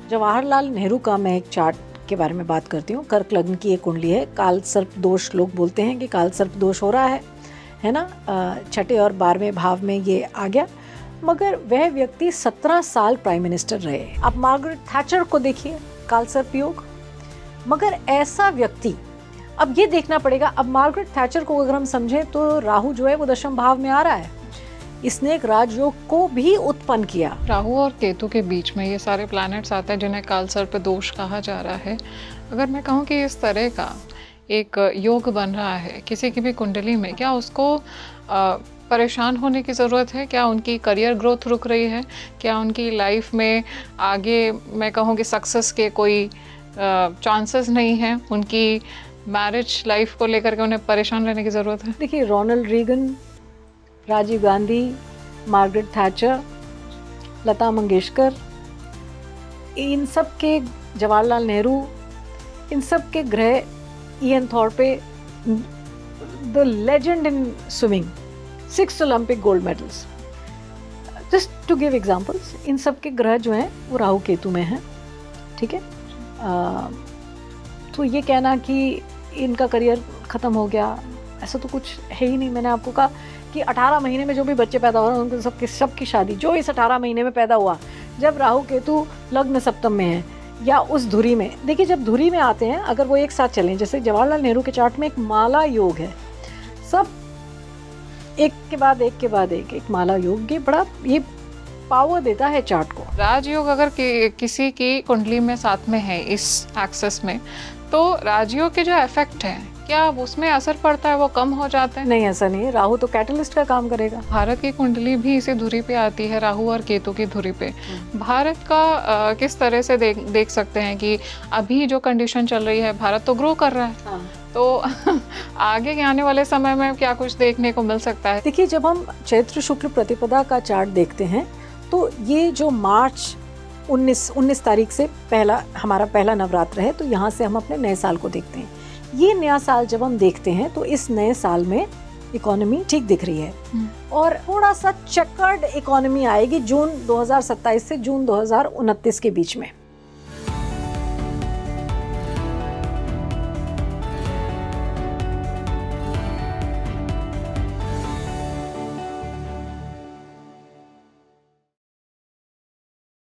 जवाहरलाल नेहरू का मैं एक चार्ट के बारे में बात करती हूँ। कर्क लग्न की एक कुंडली है। काल सर्प दोष, लोग बोलते हैं कि काल सर्प दोष हो रहा है ना। 6 और 12वें भाव में ये आ गया, मगर वह व्यक्ति 17 साल प्राइम मिनिस्टर रहे। अब मार्गरेट थैचर को देखिए, काल सर्प योग। मगर ऐसा व्यक्ति, अब ये देखना पड़ेगा, अब मार्गरेट थैचर को अगर हम समझें तो राहु जो है वो 10वें भाव में आ रहा है। इसने एक राजयोग को भी उत्पन्न किया। राहु और केतु के बीच में ये सारे प्लैनेट्स आते हैं जिन्हें काल सर्प दोष कहा जा रहा है। अगर मैं कहूँ कि इस तरह का एक योग बन रहा है किसी की भी कुंडली में, क्या उसको परेशान होने की ज़रूरत है? क्या उनकी करियर ग्रोथ रुक रही है? क्या उनकी लाइफ में आगे मैं कहूँ कि सक्सेस के कोई चांसेस नहीं हैं? उनकी मैरिज लाइफ को लेकर के उन्हें परेशान रहने की ज़रूरत है? देखिए, Ronald Reagan, Rajiv Gandhi, Margaret Thatcher, Lata Mangeshkar, इन सब के, जवाहरलाल नेहरू, इन सब के ग्रह, Ian Thorpe, the legend in swimming, 6 Olympic gold medals, just to give examples, इन सब के ग्रह जो हैं वो राहु केतु में हैं। ठीक है, तो ये कहना कि इनका करियर ख़त्म हो गया, ऐसा तो कुछ है ही नहीं। मैंने आपको कहा कि 18 महीने में जो भी बच्चे पैदा हो रहे हैं उनके सबकी शादी जो इस 18 महीने में पैदा हुआ, जब राहु केतु लग्न सप्तम में है या उस धुरी में, देखिए जब धुरी में आते हैं, अगर वो एक साथ चलें, जैसे जवाहरलाल नेहरू के चार्ट में एक माला योग है, सब एक के बाद एक के बाद एक माला योग, ये बड़ा ये पावर देता है चार्ट को। राजयोग अगर किसी की कुंडली में साथ में है इस एक्सेस में, तो राजयोग के जो इफेक्ट है क्या उसमें असर पड़ता है, वो कम हो जाते हैं? नहीं, ऐसा नहीं है। राहु तो कैटलिस्ट का काम करेगा। भारत की कुंडली भी इसी धुरी पे आती है, राहु और केतु की धुरी पे। भारत का किस तरह से देख सकते हैं कि अभी जो कंडीशन चल रही है, भारत तो ग्रो कर रहा है। हाँ। तो आगे के आने वाले समय में क्या कुछ देखने को मिल सकता है? देखिए, जब हम चैत्र शुक्ल प्रतिपदा का चार्ट देखते हैं तो ये जो मार्च 19 तारीख से हमारा पहला नवरात्र है, तो यहाँ से हम अपने नए साल को देखते हैं। ये नया साल जब हम देखते हैं तो इस नए साल में इकोनॉमी ठीक दिख रही है और थोड़ा सा चेकर्ड इकोनॉमी आएगी जून 2027 से जून 2029 के बीच में।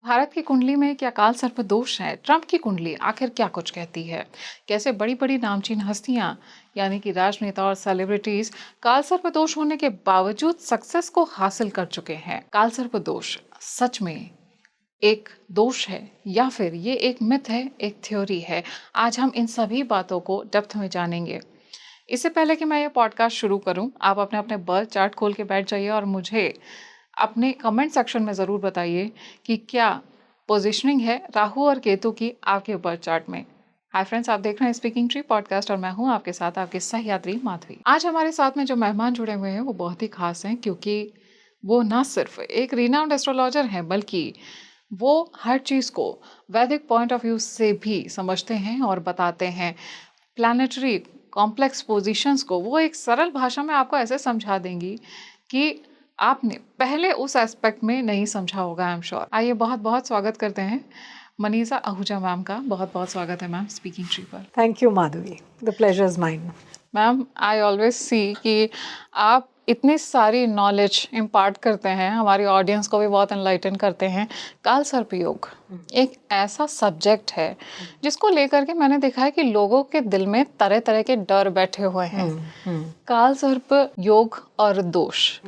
भारत की कुंडली में क्या काल सर्प दोष है? ट्रंप की कुंडली आखिर क्या कुछ कहती है? कैसे बड़ी बड़ी नामचीन हस्तियां यानी कि राजनेता और सेलिब्रिटीज काल सर्प दोष होने के बावजूद सक्सेस को हासिल कर चुके हैं? काल सर्प दोष सच में एक दोष है या फिर ये एक मिथ है, एक थ्योरी है? आज हम इन सभी बातों को डेप्थ में जानेंगे। इससे पहले कि मैं ये पॉडकास्ट शुरू करूं, आप अपने अपने बर्थ चार्ट खोल के बैठ जाइए और मुझे अपने कमेंट सेक्शन में ज़रूर बताइए कि क्या पोजीशनिंग है राहु और केतु की आपके बर्थ चार्ट में। हाय फ्रेंड्स, आप देख रहे हैं स्पीकिंग ट्री पॉडकास्ट और मैं हूं आपके साथ आपकी सहयात्री माधवी। आज हमारे साथ में जो मेहमान जुड़े हुए हैं वो बहुत ही खास हैं, क्योंकि वो ना सिर्फ एक रिनाउंड एस्ट्रोलॉजर हैं बल्कि वो हर चीज़ को वैदिक पॉइंट ऑफ व्यू से भी समझते हैं और बताते हैं। प्लैनेटरी कॉम्प्लेक्स पोजीशंस को वो एक सरल भाषा में आपको ऐसे समझा देंगी कि आपने पहले उस एस्पेक्ट में नहीं समझा होगा, आई एम श्योर। आइए बहुत बहुत स्वागत करते हैं मनीषा आहूजा मैम का। बहुत बहुत स्वागत है मैम स्पीकिंग ट्री पर। Thank you Madhavi, the pleasure is mine. Ma'am, I always see कि आप इतनी सारी नॉलेज इम्पार्ट करते हैं, हमारी ऑडियंस को भी बहुत एनलाइटन करते हैं। काल सर्प योग एक ऐसा सब्जेक्ट है जिसको लेकर के मैंने देखा है कि लोगों के दिल में तरह तरह के डर बैठे हुए हैं। काल सर्प योग और दोष,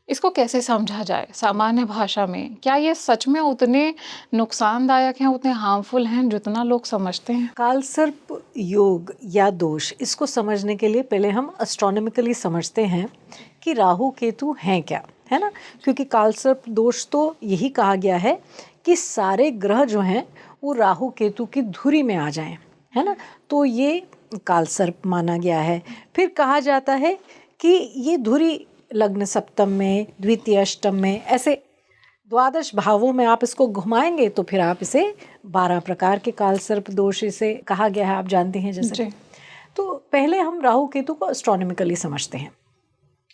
इसको कैसे समझा जाए सामान्य भाषा में? क्या ये सच में उतने नुकसानदायक हैं, उतने हार्मफुल हैं जितना लोग समझते हैं? काल सर्प योग या दोष, इसको समझने के लिए पहले हम एस्ट्रोनॉमिकली समझते हैं कि राहु केतु हैं क्या, है ना। क्योंकि काल सर्प दोष तो यही कहा गया है कि सारे ग्रह जो हैं वो राहु केतु की धुरी में आ जाएं, है ना। तो ये काल सर्प माना गया है। फिर कहा जाता है कि ये धुरी लग्न सप्तम में, द्वितीय अष्टम में, ऐसे 12 भावों में आप इसको घुमाएंगे तो फिर आप इसे 12 प्रकार के काल सर्प दोष इसे कहा गया है, आप जानते हैं जैसे। तो पहले हम राहु केतु को एस्ट्रोनॉमिकली समझते हैं।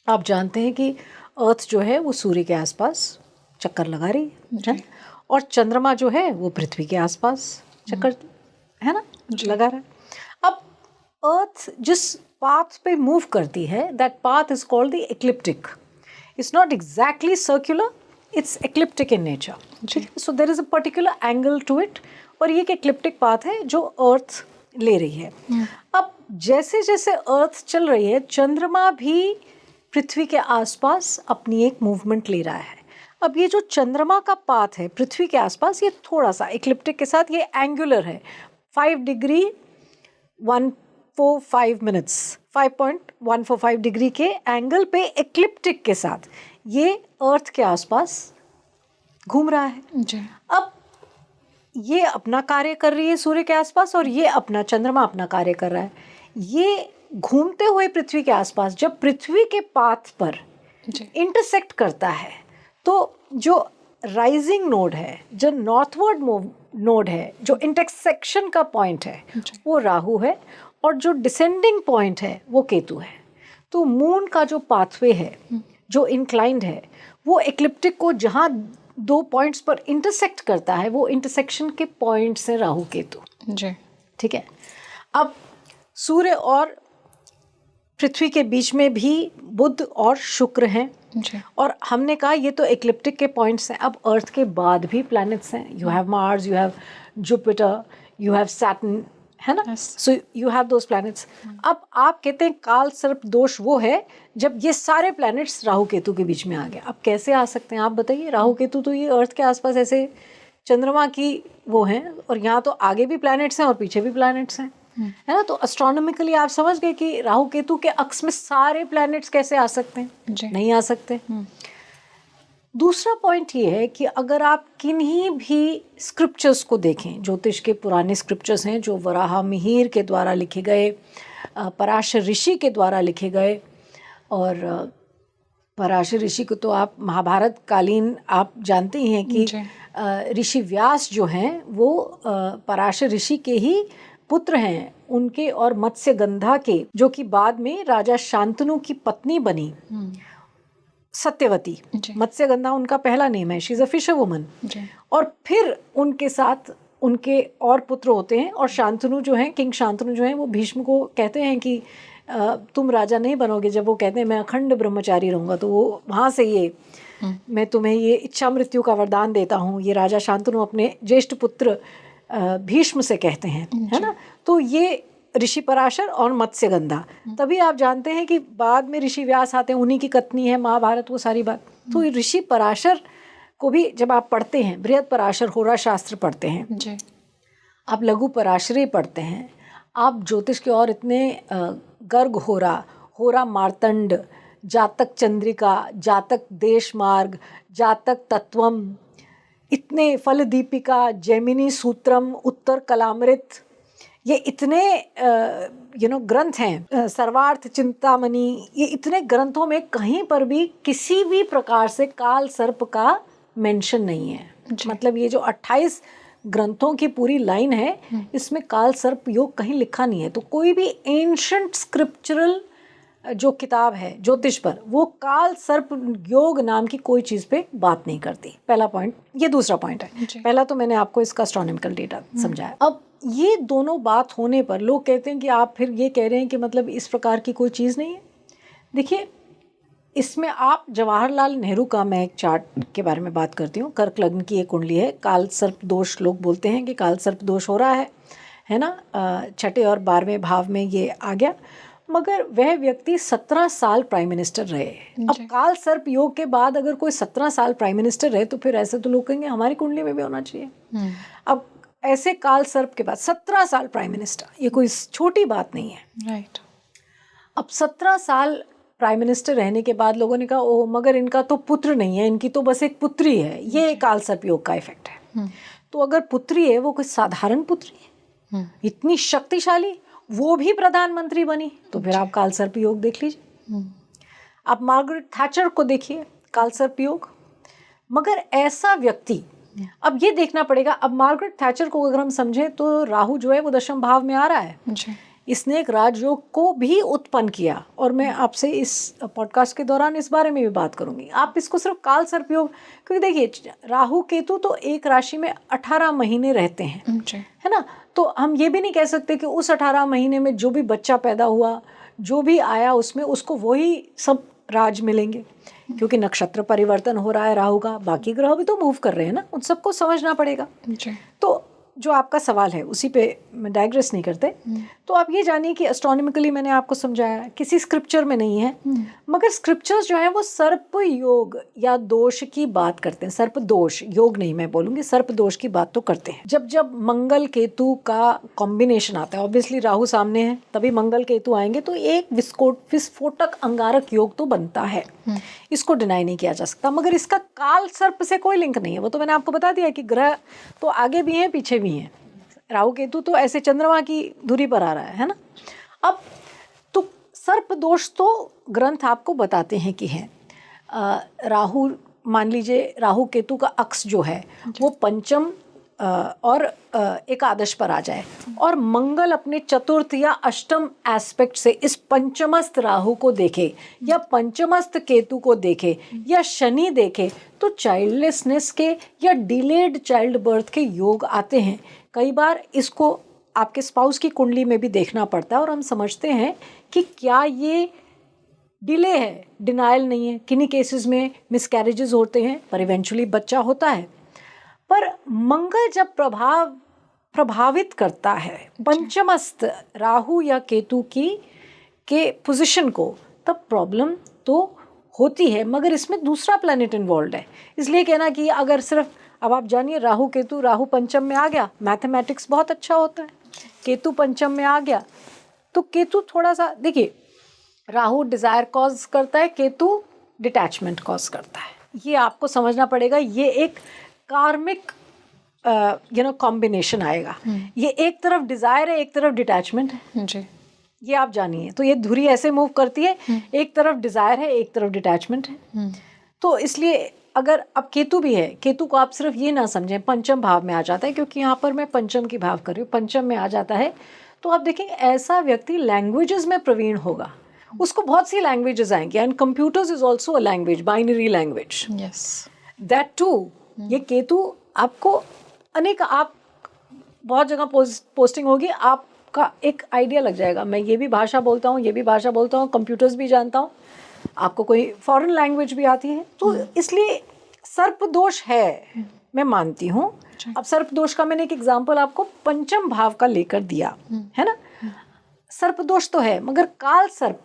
आप जानते हैं कि अर्थ जो है वो सूर्य के आसपास चक्कर लगा रही है, और चंद्रमा जो है वो पृथ्वी के आसपास चक्कर है ना लगा रहा है। अब अर्थ जिस पाथ पे मूव करती है, that path is called the ecliptic. It's not exactly circular, it's ecliptic in nature. So there is a particular angle to it, और ये एक एक्लिप्टिक पाथ है जो अर्थ ले रही है। अब जैसे जैसे अर्थ चल रही है, चंद्रमा भी पृथ्वी के आसपास अपनी एक मूवमेंट ले रहा है। अब ये जो चंद्रमा का पाथ है पृथ्वी के आसपास, ये थोड़ा सा एक्लिप्टिक के साथ ये एंगुलर है, 5 डिग्री 145 मिनट्स, 5.145 डिग्री के एंगल पे एक्लिप्टिक के साथ ये अर्थ के आसपास घूम रहा है जी। अब ये अपना कार्य कर रही है सूर्य के आसपास, और ये अपना चंद्रमा अपना कार्य कर रहा है। ये घूमते हुए पृथ्वी के आसपास जब पृथ्वी के पाथ पर इंटरसेक्ट करता है, तो जो राइजिंग नोड है, जो नॉर्थवर्ड नोड है, जो इंटरसेक्शन का पॉइंट है वो राहु है, और जो डिसेंडिंग पॉइंट है वो केतु है। तो मून का जो पाथवे है जो इंक्लाइंड है, वो एक्लिप्टिक को जहाँ 2 पॉइंट्स पर इंटरसेक्ट करता है, वो इंटरसेक्शन के पॉइंट्स हैं राहु केतु जी। ठीक है। अब सूर्य और पृथ्वी के बीच में भी बुध और शुक्र हैं जी। और हमने कहा ये तो एक्लिप्टिक के पॉइंट्स हैं। अब अर्थ के बाद भी प्लैनेट्स हैं, you have Mars, you have Jupiter, you have Saturn, है ना। So you have those planets. अब आप कहते हैं काल सर्प दोष वो है जब ये सारे प्लैनेट्स राहु केतु के बीच में आ गए। अब कैसे आ सकते हैं आप बताइए? राहु केतु तो ये अर्थ के आसपास ऐसे चंद्रमा की वो हैं, और यहाँ तो आगे भी प्लैनेट्स हैं और पीछे भी प्लैनेट्स हैं, है ना। तो एस्ट्रोनॉमिकली आप समझ गए कि राहु केतु के अक्ष में सारे प्लैनेट्स कैसे आ सकते हैं? नहीं आ सकते। दूसरा पॉइंट ये है कि अगर आप किन्हीं भी स्क्रिप्चर्स को देखें, ज्योतिष के पुराने स्क्रिप्चर्स हैं जो वराह मिहिर के द्वारा लिखे गए, पराशर ऋषि के द्वारा लिखे गए, और पराशर ऋषि को तो आप महाभारत कालीन आप जानते ही हैं कि ऋषि व्यास जो हैं वो पराशर ऋषि के ही पुत्र हैं, उनके और मत्स्यगंधा के, जो कि बाद में राजा शांतनु की पत्नी बनी, सत्यवती। मत्स्यगंधा उनका पहला नेम है, she is a fisher woman. और फिर उनके साथ उनके और पुत्र होते हैं, और शांतनु जो हैं, किंग शांतनु जो हैं, वो भीष्म को कहते हैं कि तुम राजा नहीं बनोगे। जब वो कहते हैं मैं अखंड ब्रह्मचारी रहूँगा, तो वो वहाँ से ये मैं तुम्हें ये इच्छा मृत्यु का वरदान देता हूँ, ये राजा शांतनु अपने ज्येष्ठ पुत्र भीष्म से कहते हैं, है ना। तो ये ऋषि पराशर और मत्स्यगंधा, तभी आप जानते हैं कि बाद में ऋषि व्यास आते हैं, उन्हीं की कथनी है महाभारत, वो सारी बात। तो ऋषि पराशर को भी जब आप पढ़ते हैं, बृहद पराशर होरा शास्त्र पढ़ते हैं, आप लघु पराशरी पढ़ते हैं, आप ज्योतिष के और इतने गर्ग होरा मार्तंड, जातक चंद्रिका, जातक देश मार्ग, जातक तत्वम, इतने फल दीपिका, जैमिनी सूत्रम, उत्तर कलामृत, ये इतने ग्रंथ हैं, सर्वार्थ चिंतामणि, ये इतने ग्रंथों में कहीं पर भी किसी भी प्रकार से काल सर्प का मेंशन नहीं है। मतलब ये जो 28 ग्रंथों की पूरी लाइन है, इसमें काल सर्प योग कहीं लिखा नहीं है। तो कोई भी एंशंट स्क्रिप्चरल जो किताब है ज्योतिष पर, वो काल सर्प योग नाम की कोई चीज़ पे बात नहीं करती। पहला पॉइंट ये। दूसरा पॉइंट है, पहला तो मैंने आपको इसका एस्ट्रोनॉमिकल डेटा समझाया। अब ये दोनों बात होने पर लोग कहते हैं कि आप फिर ये कह रहे हैं कि मतलब इस प्रकार की कोई चीज़ नहीं है। देखिए, इसमें आप जवाहरलाल नेहरू का मैं एक चार्ट के बारे में बात करती हूँ। कर्क लग्न की एक कुंडली है, काल सर्प दोष लोग बोलते हैं कि काल सर्प दोष हो रहा है ना, 6ठे और 12वें भाव में ये आ गया। मगर वह व्यक्ति 17 साल प्राइम मिनिस्टर रहे। अब काल सर्प योग के बाद अगर कोई 17 साल प्राइम मिनिस्टर रहे, तो फिर ऐसे तो लोग कहेंगे हमारी कुंडली में भी होना चाहिए। अब ऐसे काल सर्प के बाद 17 साल प्राइम मिनिस्टर, ये कोई छोटी बात नहीं है, राइट। अब 17 साल प्राइम मिनिस्टर रहने के बाद लोगों ने कहा ओह, मगर इनका तो पुत्र नहीं है, इनकी तो बस एक पुत्री है। ये काल सर्प योग का इफेक्ट है। तो अगर पुत्री है, वो कोई साधारण पुत्री है, इतनी शक्तिशाली, वो भी प्रधानमंत्री बनी, तो फिर आप काल सर्प योग देख लीजिए। आप मार्गरेट थैचर को देखिए, काल सर्प योग। मगर ऐसा व्यक्ति, अब ये देखना पड़ेगा। अब मार्गरेट थैचर को अगर हम समझें तो राहु जो है वो 10वें भाव में आ रहा है, इसने एक राजयोग को भी उत्पन्न किया, और मैं आपसे इस पॉडकास्ट के दौरान इस बारे में भी बात करूंगी। आप इसको सिर्फ काल सर्प योग, क्योंकि देखिए राहु केतु तो एक राशि में 18 महीने रहते हैं, है ना। तो हम ये भी नहीं कह सकते कि उस 18 महीने में जो भी बच्चा पैदा हुआ, जो भी आया, उसमें उसको वही सब राज मिलेंगे, क्योंकि नक्षत्र परिवर्तन हो रहा है राहु का, बाकी ग्रह भी तो मूव कर रहे हैं ना, उन सबको समझना पड़ेगा। तो जो आपका सवाल है उसी पे मैं डाइग्रेस नहीं करते। तो आप ये जानिए कि एस्ट्रोनॉमिकली मैंने आपको समझाया किसी स्क्रिप्चर में नहीं है, मगर स्क्रिप्चर्स जो है वो सर्प योग या दोष की बात करते हैं। सर्प दोष, योग नहीं मैं बोलूँगी, सर्प दोष की बात तो करते हैं। जब जब मंगल केतु का कॉम्बिनेशन आता है, ऑब्वियसली राहु सामने है तभी मंगल केतु आएंगे, तो एक विस्फोटक अंगारक योग तो बनता है, इसको डिनाई नहीं किया जा सकता। मगर इसका काल सर्प से कोई लिंक नहीं है। वो तो मैंने आपको बता दिया कि ग्रह तो आगे भी हैं पीछे भी हैं। राहु केतु तो ऐसे चंद्रमा की धुरी पर आ रहा है ना। अब तो सर्प दोष तो ग्रंथ आपको बताते हैं कि है। राहु, मान लीजिए राहु केतु का अक्ष जो है वो पंचम और एकादश पर आ जाए, और मंगल अपने चतुर्थ या अष्टम एस्पेक्ट से इस पंचमस्त राहु को देखे या पंचमस्त केतु को देखे या शनि देखे, तो चाइल्डलेसनेस के या डिलेड चाइल्ड बर्थ के योग आते हैं। कई बार इसको आपके स्पाउस की कुंडली में भी देखना पड़ता है, और हम समझते हैं कि क्या ये डिले है, डिनायल नहीं है। किन्हीं केसेस में मिसकैरेजेस होते हैं पर इवेंचुअली बच्चा होता है। पर मंगल जब प्रभावित करता है पंचमस्त राहु या केतु के पोजीशन को, तब प्रॉब्लम तो होती है। मगर इसमें दूसरा प्लैनेट इन्वॉल्व है, इसलिए कहना कि अगर सिर्फ, अब आप जानिए राहु केतु, राहु पंचम में आ गया, मैथमेटिक्स बहुत अच्छा होता है। केतु पंचम में आ गया तो केतु थोड़ा सा, देखिए राहु डिजायर कॉज करता है, केतु डिटैचमेंट कॉज करता है। ये आपको समझना पड़ेगा। ये एक कार्मिक कॉम्बिनेशन आएगा। ये एक तरफ डिजायर है, एक तरफ डिटैचमेंट है जी, ये आप जानिए। तो ये धुरी ऐसे मूव करती है, एक तरफ डिजायर है, एक तरफ डिटैचमेंट है। तो इसलिए अगर अब केतु भी है, केतु को आप सिर्फ ये ना समझें पंचम भाव में आ जाता है, क्योंकि यहाँ पर मैं पंचम की भाव कर रही हूँ, पंचम में आ जाता है। तो आप देखेंगे ऐसा व्यक्ति लैंग्वेजेस में प्रवीण होगा, उसको बहुत सी लैंग्वेजेस आएंगी, and computers is also a language, binary language, yes that too. ये केतु आपको अनेक, आप बहुत जगह पोस्टिंग होगी, आपका एक आइडिया लग जाएगा, मैं ये भी भाषा बोलता हूँ, ये भी भाषा बोलता हूँ, कंप्यूटर्स भी जानता हूँ, आपको कोई फॉरेन लैंग्वेज भी आती है। तो इसलिए सर्प दोष है, मैं मानती हूँ। अब सर्प दोष का मैंने एक एग्जाम्पल आपको पंचम भाव का लेकर दिया है ना। सर्प दोष तो है, मगर काल सर्प,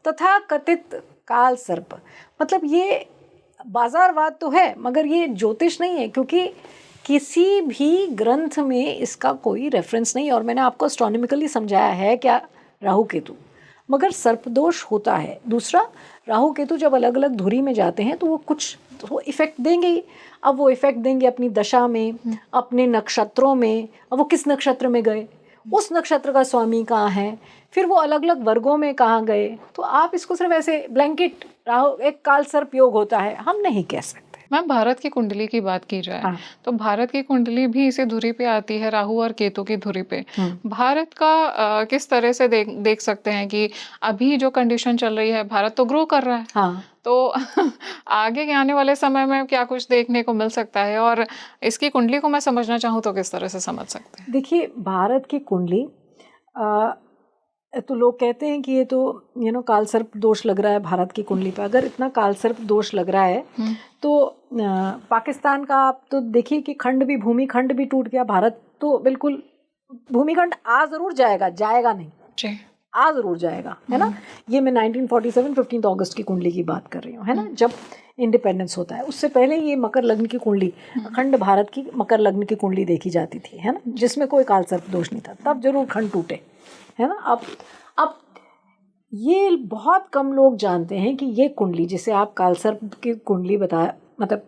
तथा कथित काल सर्प, मतलब ये बाजारवाद तो है, मगर ये ज्योतिष नहीं है, क्योंकि किसी भी ग्रंथ में इसका कोई रेफरेंस नहीं। और मैंने आपको एस्ट्रोनॉमिकली समझाया है क्या राहु केतु, मगर सर्पदोष होता है। दूसरा, राहु केतु जब अलग अलग धुरी में जाते हैं तो वो कुछ तो इफेक्ट देंगे ही। अब वो इफेक्ट देंगे अपनी दशा में, अपने नक्षत्रों में। अब वो किस नक्षत्र में गए, उस नक्षत्र का स्वामी कहाँ है, फिर वो अलग अलग वर्गों में कहाँ गए। तो आप इसको सिर्फ ऐसे ब्लैंकेट राहु एक काल सर्प योग होता है हम नहीं कह सकते। मैम, भारत की कुंडली की बात की जाए तो भारत की कुंडली भी इसी धुरी पे आती है, राहु और केतु की धुरी पे। भारत का किस तरह से देख सकते हैं कि अभी जो कंडीशन चल रही है, भारत तो ग्रो कर रहा है। हाँ। तो आगे के आने वाले समय में क्या कुछ देखने को मिल सकता है, और इसकी कुंडली को मैं समझना चाहूँ तो किस तरह से समझ सकते हैं? देखिए, भारत की कुंडली तो लोग कहते हैं कि ये तो काल सर्प दोष लग रहा है भारत की कुंडली पर। अगर इतना काल सर्प दोष लग रहा है तो पाकिस्तान का आप तो देखिए कि खंड भी, भूमि खंड भी टूट गया। भारत तो बिल्कुल भूमिखंड आ जरूर जाएगा, जाएगा नहीं जी, आ जरूर जाएगा, है ना। ये मैं 1947 15 अगस्त की कुंडली की बात कर रही हूँ, है ना, जब इंडिपेंडेंस होता है। उससे पहले ये मकर लग्न की कुंडली, अखंड भारत की मकर लग्न की कुंडली देखी जाती थी, है ना, जिसमें कोई काल सर्प दोष नहीं था। तब जरूर खंड टूटे, है ना। अब ये बहुत कम लोग जानते हैं कि ये कुंडली जिसे आप काल सर्प की कुंडली बता, मतलब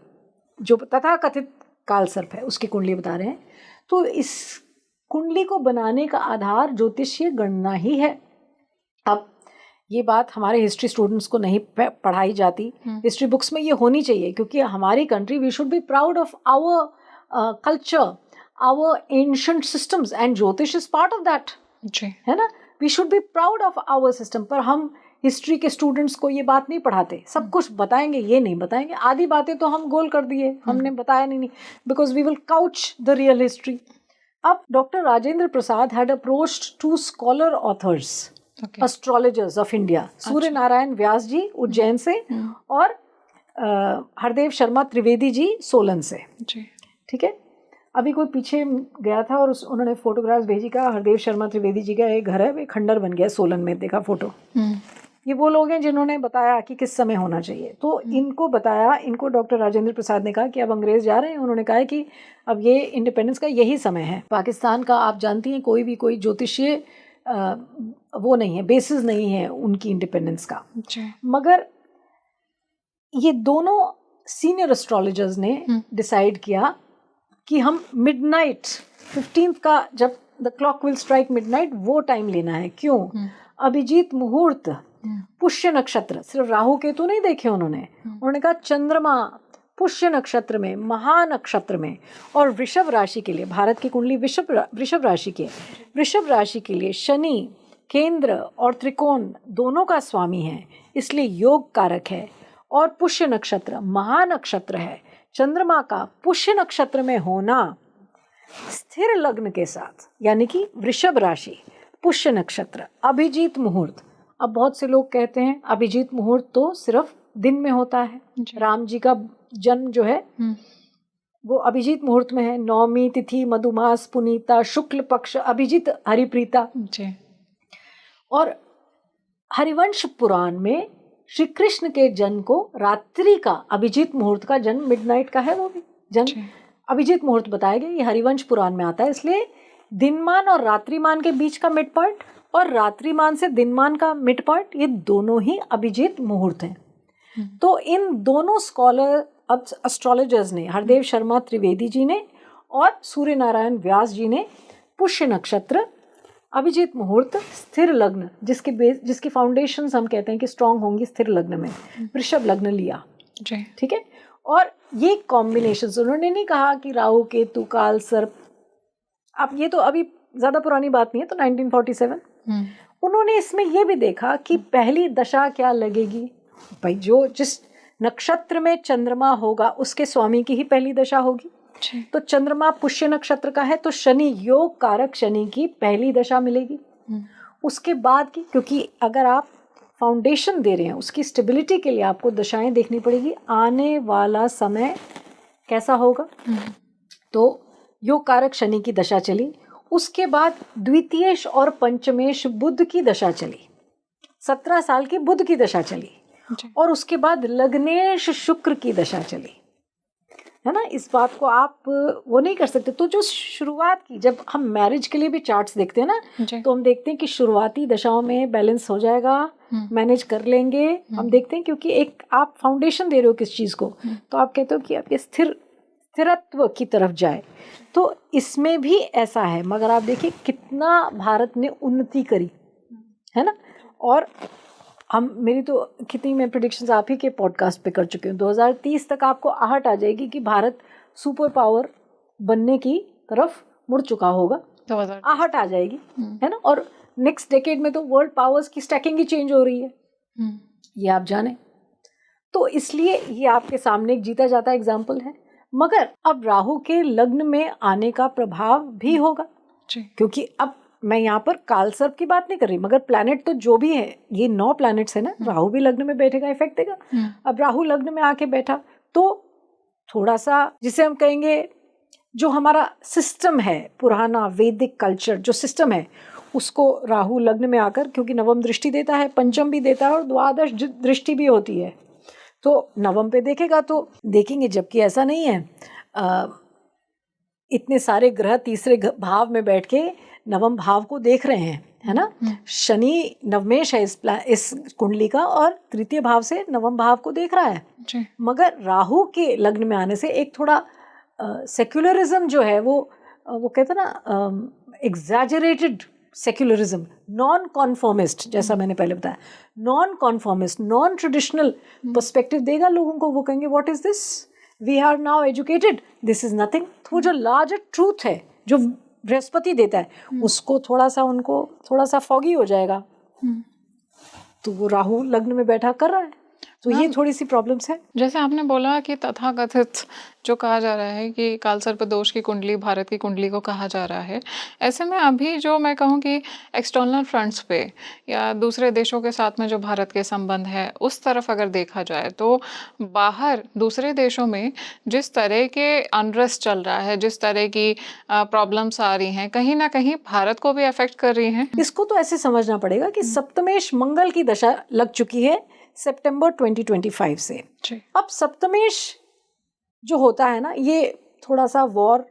जो तथाकथित काल सर्प है उसकी कुंडली बता रहे हैं, तो इस कुंडली को बनाने का आधार ज्योतिषीय गणना ही है। अब ये बात हमारे हिस्ट्री स्टूडेंट्स को नहीं पढ़ाई जाती, हिस्ट्री बुक्स में ये होनी चाहिए, क्योंकि हमारी country, we should be proud of our culture, our ancient systems, and jyotish is part of that, है ना। We should be proud of our system. पर हम हिस्ट्री के स्टूडेंट्स को ये बात नहीं पढ़ाते, सब कुछ बताएंगे ये नहीं बताएंगे, आधी बातें तो हम गोल कर दिए, हमने बताया नहीं, because we will couch the real history. अब doctor Rajendra Prasad had approached 2 scholar authors, astrologers of India, Surya Narayan Vyas ji Ujjain से और हरदेव शर्मा त्रिवेदी जी सोलन से। ठीक है, अभी कोई पीछे गया था और उन्होंने फोटोग्राफ्स भेजी, का हरदेव शर्मा त्रिवेदी जी का एक घर है, वे खंडर बन गया सोलन में, देखा फोटो। ये वो लोग हैं जिन्होंने बताया कि किस समय होना चाहिए। तो इनको बताया, इनको डॉक्टर राजेंद्र प्रसाद ने कहा कि अब अंग्रेज जा रहे हैं, उन्होंने कहा कि अब ये इंडिपेंडेंस का यही समय है। पाकिस्तान का आप जानती हैं कोई ज्योतिषीय वो नहीं है, बेसिस नहीं है उनकी इंडिपेंडेंस का। मगर ये दोनों सीनियर एस्ट्रोलॉजर्स ने डिसाइड किया कि हम मिडनाइट 15th का, जब the clock will strike midnight, वो टाइम लेना है। क्यों? अभिजीत मुहूर्त, पुष्य नक्षत्र, सिर्फ राहु केतु नहीं देखे उन्होंने कहा चंद्रमा पुष्य नक्षत्र में, महानक्षत्र में, और वृषभ राशि के लिए, भारत की कुंडली वृषभ राशि के लिए शनि केंद्र और त्रिकोण दोनों का स्वामी है, इसलिए योग कारक है। और पुष्य नक्षत्र महानक्षत्र है, चंद्रमा का पुष्य नक्षत्र में होना स्थिर लग्न के साथ, यानी कि वृषभ राशि, पुष्य नक्षत्र, अभिजीत मुहूर्त। अब बहुत से लोग कहते हैं अभिजीत मुहूर्त तो सिर्फ दिन में होता है, राम जी का जन्म जो है वो अभिजीत मुहूर्त में है, नवमी तिथि, मधुमास, पुनीता, शुक्ल पक्ष, अभिजीत, हरिप्रीता। और हरिवंश पुराण में श्री कृष्ण के जन्म को रात्रि का, अभिजीत मुहूर्त का जन्म मिडनाइट का है, वो भी जन्म अभिजीत मुहूर्त बताया गया। ये हरिवंश पुराण में आता है, इसलिए दिनमान और रात्रिमान के बीच का मिड पॉइंट और रात्रिमान से दिनमान का मिड पॉइंट, ये दोनों ही अभिजीत मुहूर्त हैं। तो इन दोनों स्कॉलर एस्ट्रोलॉजर्स ने, हरदेव शर्मा त्रिवेदी जी ने और सूर्य नारायण व्यास जी ने, पुष्य नक्षत्र, अभिजीत मुहूर्त, स्थिर लग्न, जिसकी फाउंडेशंस हम कहते हैं कि स्ट्रांग होंगी स्थिर लग्न में, वृषभ लग्न लिया। ठीक है, और ये कॉम्बिनेशंस, उन्होंने नहीं कहा कि राहु केतु काल सर्प, अब ये तो अभी ज्यादा पुरानी बात नहीं है, तो 1947 उन्होंने इसमें ये भी देखा कि पहली दशा क्या लगेगी भाई, जो जिस नक्षत्र में चंद्रमा होगा उसके स्वामी की ही पहली दशा होगी। तो चंद्रमा पुष्य नक्षत्र का है, तो शनि, योग कारक शनि की पहली दशा मिलेगी। उसके बाद की, क्योंकि अगर आप फाउंडेशन दे रहे हैं उसकी स्टेबिलिटी के लिए आपको दशाएं देखनी पड़ेगी, आने वाला समय कैसा होगा। तो योग कारक शनि की दशा चली, उसके बाद द्वितीयेश और पंचमेश बुध की दशा चली, 17 साल की बुध की दशा चली, और उसके बाद लग्नेश शुक्र की दशा चली, है ना। इस बात को आप वो नहीं कर सकते। तो जो शुरुआत की, जब हम मैरिज के लिए भी चार्ट्स देखते हैं ना, तो हम देखते हैं कि शुरुआती दशाओं में बैलेंस हो जाएगा, मैनेज कर लेंगे, हम देखते हैं, क्योंकि एक आप फाउंडेशन दे रहे हो किस चीज़ को, तो आप कहते हो कि अब ये स्थिरत्व की तरफ जाए। तो इसमें भी ऐसा है, मगर आप देखिए कितना भारत ने उन्नति करी, है ना। और मेरी तो कितनी मैं प्रेडिक्शंस आप ही के पॉडकास्ट पे कर चुकी हूँ, 2030 तक आपको आहट आ जाएगी कि भारत सुपर पावर बनने की तरफ मुड़ चुका होगा, आहट आ जाएगी, है ना। और नेक्स्ट डेकेड में तो वर्ल्ड पावर्स की स्टैकिंग ही चेंज हो रही है, ये आप जाने। तो इसलिए ये आपके सामने एक जीता जाता एग्जाम्पल है। मगर अब राहु के लग्न में आने का प्रभाव भी होगा, क्योंकि अब मैं यहाँ पर कालसर्प की बात नहीं कर रही, मगर प्लैनेट तो जो भी है, ये 9 प्लैनेट्स है ना, राहु भी लग्न में बैठेगा, इफेक्ट देगा। अब राहु लग्न में आके बैठा तो थोड़ा सा, जिसे हम कहेंगे जो हमारा सिस्टम है, पुराना वैदिक कल्चर जो सिस्टम है, उसको राहु लग्न में आकर, क्योंकि नवम दृष्टि देता है, पंचम भी देता है और द्वादश दृष्टि भी होती है, तो नवम पे देखेगा तो देखेंगे। जबकि ऐसा नहीं है, इतने सारे ग्रह तीसरे भाव में बैठ के नवम भाव को देख रहे हैं, है ना। शनि नवमेश है इस कुंडली का, और तृतीय भाव से नवम भाव को देख रहा है। मगर राहु के लग्न में आने से एक थोड़ा सेक्युलरिज्म जो है वो कहते हैं ना, एग्जैजरेटेड सेक्युलरिज्म, नॉन कॉन्फॉर्मिस्ट, जैसा मैंने पहले बताया, non conformist, non traditional perspective देगा लोगों को। वो कहेंगे what is this, we are now educated, this is nothing. वो जो लार्जर ट्रूथ है, जो बृहस्पति देता है उसको थोड़ा सा, उनको थोड़ा सा फॉगी हो जाएगा, तो वो राहु लग्न में बैठा कर रहा है, तो ये थोड़ी सी प्रॉब्लम्स है। जैसे आपने बोला कि तथाकथित जो कहा जा रहा है कि कालसर्प दोष की कुंडली भारत की कुंडली को कहा जा रहा है, ऐसे में अभी जो मैं कहूँ कि एक्सटर्नल फ्रंट्स पे या दूसरे देशों के साथ में जो भारत के संबंध है उस तरफ अगर देखा जाए तो बाहर दूसरे देशों में जिस तरह के अनरेस्ट चल रहा है, जिस तरह की प्रॉब्लम्स आ रही हैं, कहीं ना कहीं भारत को भी अफेक्ट कर रही हैं। इसको तो ऐसे समझना पड़ेगा कि सप्तमेश मंगल की दशा लग चुकी है सितंबर 2025 से। अब सप्तमेश जो होता है ना, ये थोड़ा सा वॉर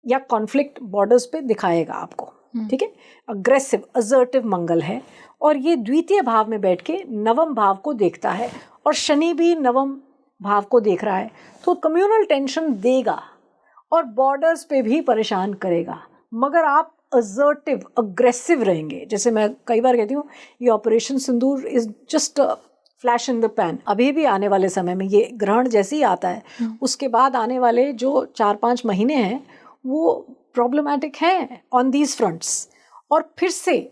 या कॉन्फ्लिक्ट बॉर्डर्स पे दिखाएगा आपको, ठीक है। अग्रेसिव असर्टिव मंगल है और ये द्वितीय भाव में बैठ के नवम भाव को देखता है और शनि भी नवम भाव को देख रहा है, तो कम्युनल टेंशन देगा और बॉर्डर्स पे भी परेशान करेगा। मगर आप असर्टिव अग्रेसिव रहेंगे, जैसे मैं कई बार कहती हूँ ये operation Sindoor is just flash in the pan. अभी भी आने वाले समय में ये ग्रहण जैसे ही आता है उसके बाद आने वाले जो 4-5 महीने हैं वो प्रॉब्लमैटिक हैं ऑन दीज फ्रंट्स। और फिर से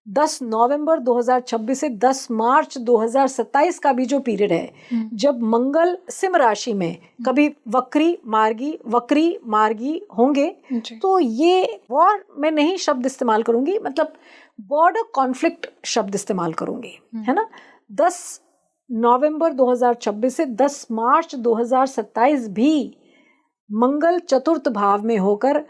10 नवंबर 2026 से 10 मार्च 2027 का भी जो पीरियड है जब मंगल सिंह राशि में कभी वक्री मार्गी होंगे, तो ये वॉर मैं नहीं शब्द इस्तेमाल करूंगी, मतलब बॉर्डर कॉन्फ्लिक्ट शब्द इस्तेमाल करूंगी, है ना। 10 नवंबर 2026 से 10 मार्च 2027 भी मंगल चतुर्थ भाव में होकर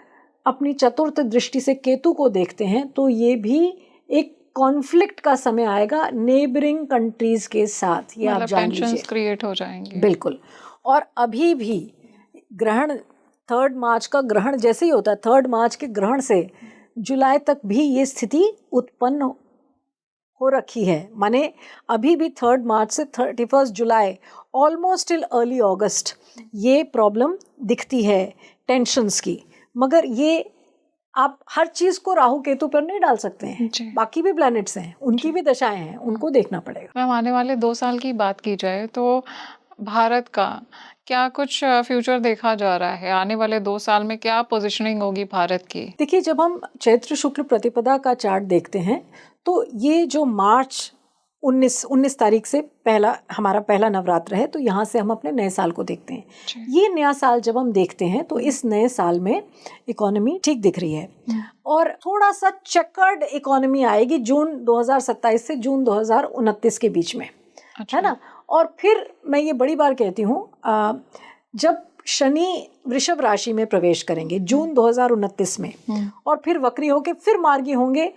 अपनी चतुर्थ दृष्टि से केतु को देखते हैं, तो ये भी एक कॉन्फ्लिक्ट का समय आएगा नेबरिंग कंट्रीज के साथ, ये आप जान लीजिए, क्रिएट हो जाएंगे। बिल्कुल। और अभी भी ग्रहण 3 मार्च का ग्रहण जैसे ही होता है, 3 मार्च के ग्रहण से जुलाई तक भी ये स्थिति उत्पन्न हो रखी है। माने अभी भी 3 मार्च से 31 जुलाई ऑलमोस्ट टिल अर्ली अगस्त ये प्रॉब्लम दिखती है टेंशन्स की। मगर ये आप हर चीज को राहु केतु पर नहीं डाल सकते हैं, बाकी भी प्लैनेट्स हैं, उनकी भी दशाएं हैं, उनको देखना पड़ेगा। मैम, आने वाले 2 साल की बात की जाए तो भारत का क्या कुछ फ्यूचर देखा जा रहा है? आने वाले 2 साल में क्या पोजीशनिंग होगी भारत की? देखिए, जब हम चैत्र शुक्ल प्रतिपदा का चार्ट देखते हैं तो ये जो मार्च 19 तारीख से हमारा पहला नवरात्र है, तो यहाँ से हम अपने नए साल को देखते हैं। ये नया साल जब हम देखते हैं तो इस नए साल में इकोनॉमी ठीक दिख रही है और थोड़ा सा चेकर्ड इकोनॉमी आएगी जून 2027 से जून 2029 के बीच में, है ना। और फिर मैं ये बड़ी बार कहती हूँ, जब शनि वृषभ राशि में प्रवेश करेंगे जून 2029 में और फिर वक्री होके फिर मार्गी होंगे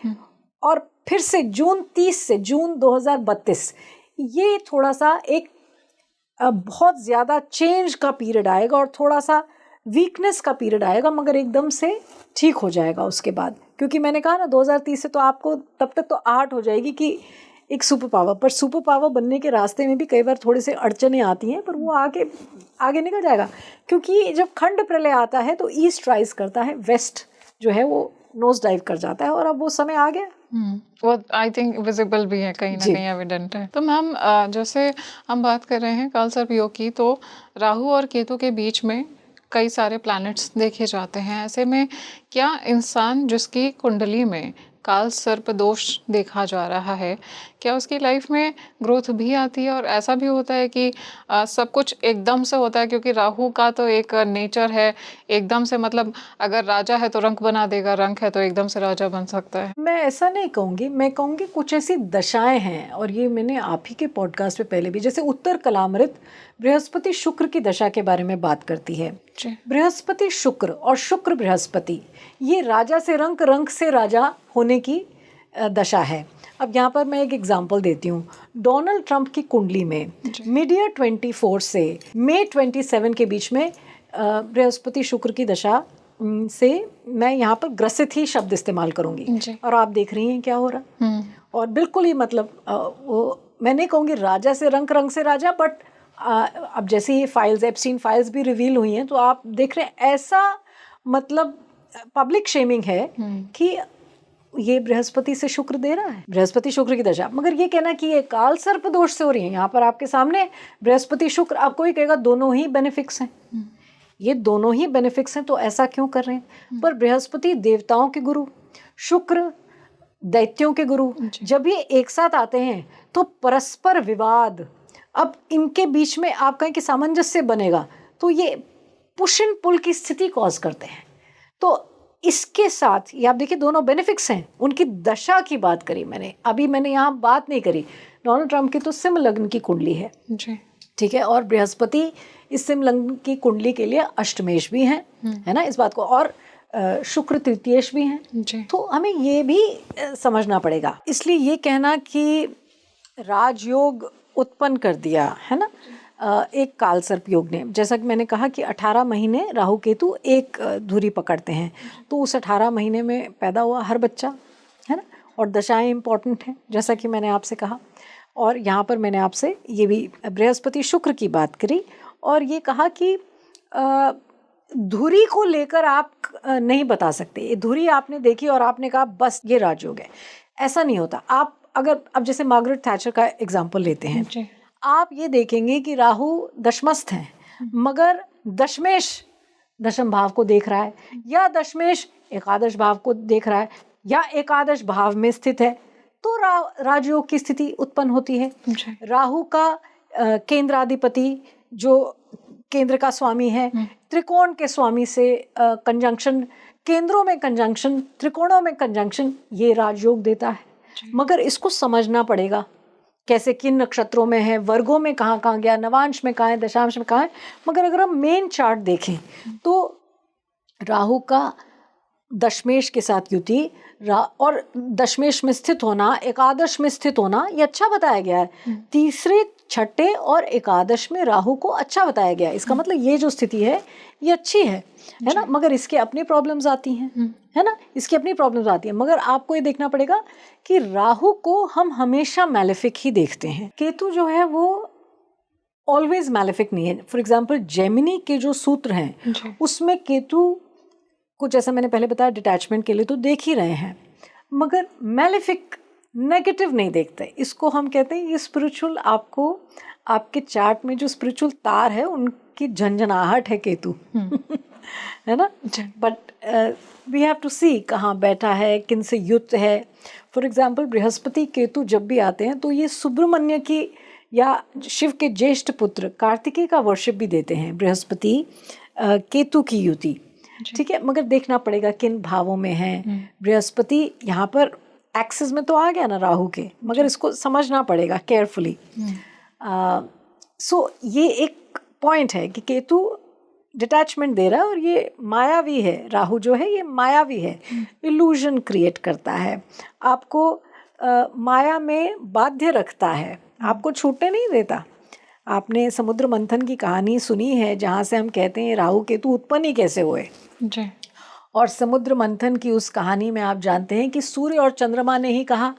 और फिर से जून 30 से जून 2032, ये थोड़ा सा एक बहुत ज़्यादा चेंज का पीरियड आएगा और थोड़ा सा वीकनेस का पीरियड आएगा, मगर एकदम से ठीक हो जाएगा उसके बाद। क्योंकि मैंने कहा ना 2030 से तो आपको तब तक तो आहट हो जाएगी कि एक सुपर पावर, पर सुपर पावर बनने के रास्ते में भी कई बार थोड़ी सी अड़चने आती हैं, पर वो आगे निकल जाएगा। क्योंकि जब खंड प्रलय आता है तो ईस्ट राइज करता है, वेस्ट जो है वो नोज डाइव कर जाता है, और अब वो समय आ गया। वो आई थिंक विजिबल भी है, कहीं ना कहीं एविडेंट है। तो मैम, जैसे हम बात कर रहे हैं कालसर्प योग की, तो राहु और केतु के बीच में कई सारे प्लैनेट्स देखे जाते हैं। ऐसे में क्या इंसान जिसकी कुंडली में काल सर्प दोष देखा जा रहा है, क्या उसकी लाइफ में ग्रोथ भी आती है? और ऐसा भी होता है कि सब कुछ एकदम से होता है? क्योंकि राहु का तो एक नेचर है एकदम से, मतलब अगर राजा है तो रंक बना देगा, रंक है तो एकदम से राजा बन सकता है। मैं ऐसा नहीं कहूँगी, मैं कहूँगी कुछ ऐसी दशाएं हैं, और ये मैंने आप ही के पॉडकास्ट पे पहले भी, जैसे उत्तर कलामृत बृहस्पति शुक्र की दशा के बारे में बात करती है। बृहस्पति शुक्र और शुक्र बृहस्पति, ये राजा से रंक, रंक से राजा होने की दशा है। अब यहाँ पर मैं एक एग्जांपल देती हूँ। डोनाल्ड ट्रंप की कुंडली में मिड-ईयर 24 से मई 27 के बीच में बृहस्पति शुक्र की दशा से मैं यहाँ पर ग्रसित ही शब्द इस्तेमाल करूँगी, और आप देख रही हैं क्या हो रहा। और बिल्कुल ही मतलब वो मैं नहीं कहूँगी राजा से रंक, रंक से राजा, बट अब जैसे ये फाइल्स, एप्स्टीन फाइल्स भी रिवील हुई हैं, तो आप देख रहे हैं ऐसा मतलब पब्लिक शेमिंग है कि ये बृहस्पति से शुक्र दे रहा है, बृहस्पति शुक्र की दशा। मगर ये कहना कि ये काल सर्प दोष से हो रही है, यहाँ पर आपके सामने बृहस्पति शुक्र, आप कोई कहेगा दोनों ही बेनिफिक्स हैं। ये दोनों ही बेनिफिट्स हैं, तो ऐसा क्यों कर रहे हैं? पर बृहस्पति देवताओं के गुरु, शुक्र दैत्यों के गुरु, जब ये एक साथ आते हैं तो परस्पर विवाद, अब इनके बीच में आप कहें कि सामंजस्य बनेगा, तो ये पुश एंड पुल की स्थिति कॉज करते हैं। तो इसके साथ ये आप देखिए दोनों बेनिफिट्स हैं। उनकी दशा की बात करी मैंने, अभी मैंने यहाँ बात नहीं करी। डोनाल्ड ट्रंप की तो सिंह लग्न की कुंडली है, ठीक है, और बृहस्पति इस सिंह लग्न की कुंडली के लिए अष्टमेश भी हैं, है ना, इस बात को, और शुक्र तृतीयेश भी हैं। तो हमें ये भी समझना पड़ेगा। इसलिए ये कहना कि राजयोग उत्पन्न कर दिया है ना एक काल सर्प योग ने, जैसा कि मैंने कहा कि 18 महीने राहु केतु एक धुरी पकड़ते हैं, तो उस 18 महीने में पैदा हुआ हर बच्चा, है ना, और दशाएं इंपॉर्टेंट हैं जैसा कि मैंने आपसे कहा। और यहाँ पर मैंने आपसे ये भी बृहस्पति शुक्र की बात करी और ये कहा कि धुरी को लेकर आप नहीं बता सकते, ये धुरी आपने देखी और आपने कहा बस ये राजयोग है, ऐसा नहीं होता। आप अगर अब जैसे मार्गरेट थैचर का एग्जाम्पल लेते हैं, आप ये देखेंगे कि राहु दशमस्थ हैं, मगर दशमेश दशम भाव को देख रहा है, या दशमेश एकादश भाव को देख रहा है, या एकादश भाव में स्थित है, तो राजयोग की स्थिति उत्पन्न होती है। राहु का केंद्राधिपति जो केंद्र का स्वामी है, त्रिकोण के स्वामी से कंजंक्शन, केंद्रों में कंजंक्शन, त्रिकोणों में कंजंक्शन, ये राजयोग देता है। मगर इसको समझना पड़ेगा कैसे, किन नक्षत्रों में है, वर्गों में कहाँ कहाँ गया, नवांश में कहाँ है, दशांश में कहाँ है। मगर अगर हम मेन चार्ट देखें तो राहु का दशमेश के साथ युति और दशमेश में स्थित होना, एकादश में स्थित होना, ये अच्छा बताया गया है। तीसरे, छठे और एकादश में राहु को अच्छा बताया गया है। इसका मतलब ये जो स्थिति है ये अच्छी है ना, मगर इसके अपनी प्रॉब्लम्स आती हैं, है ना, इसकी अपनी प्रॉब्लम्स आती हैं। मगर आपको ये देखना पड़ेगा कि राहु को हम हमेशा मैलेफिक ही देखते हैं, केतु जो है वो ऑलवेज मैलेफिक नहीं है। फॉर एग्जाम्पल जेमिनी के जो सूत्र हैं उसमें केतु को, जैसा मैंने पहले बताया, डिटैचमेंट के लिए तो देख ही रहे हैं, मगर मैलेफिक नेगेटिव नहीं देखते। इसको हम कहते हैं ये स्पिरिचुअल, आपको आपके चार्ट में जो स्पिरिचुअल तार है उनकी झंझनाहट है केतु है ना। बट वी हैव टू सी कहाँ बैठा है, किन से युक्त है। फॉर एग्जाम्पल बृहस्पति केतु जब भी आते हैं तो ये सुब्रमण्य की या शिव के ज्येष्ठ पुत्र कार्तिकेय का वर्शिप भी देते हैं बृहस्पति केतु की युति, ठीक है। मगर देखना पड़ेगा किन भावों में है बृहस्पति। यहाँ पर एक्सिस में तो आ गया ना राहु के, मगर इसको समझना पड़ेगा केयरफुली। सो ये एक पॉइंट है कि केतु डिटैचमेंट दे रहा है और ये मायावी है, राहु जो है ये मायावी है, इल्यूजन क्रिएट करता है, आपको माया में बाध्य रखता है, आपको छूटने नहीं देता। आपने समुद्र मंथन की कहानी सुनी है जहाँ से हम कहते हैं राहु केतु उत्पन्न ही कैसे हुए जी। और समुद्र मंथन की उस कहानी में आप जानते हैं कि सूर्य और चंद्रमा ने ही कहा,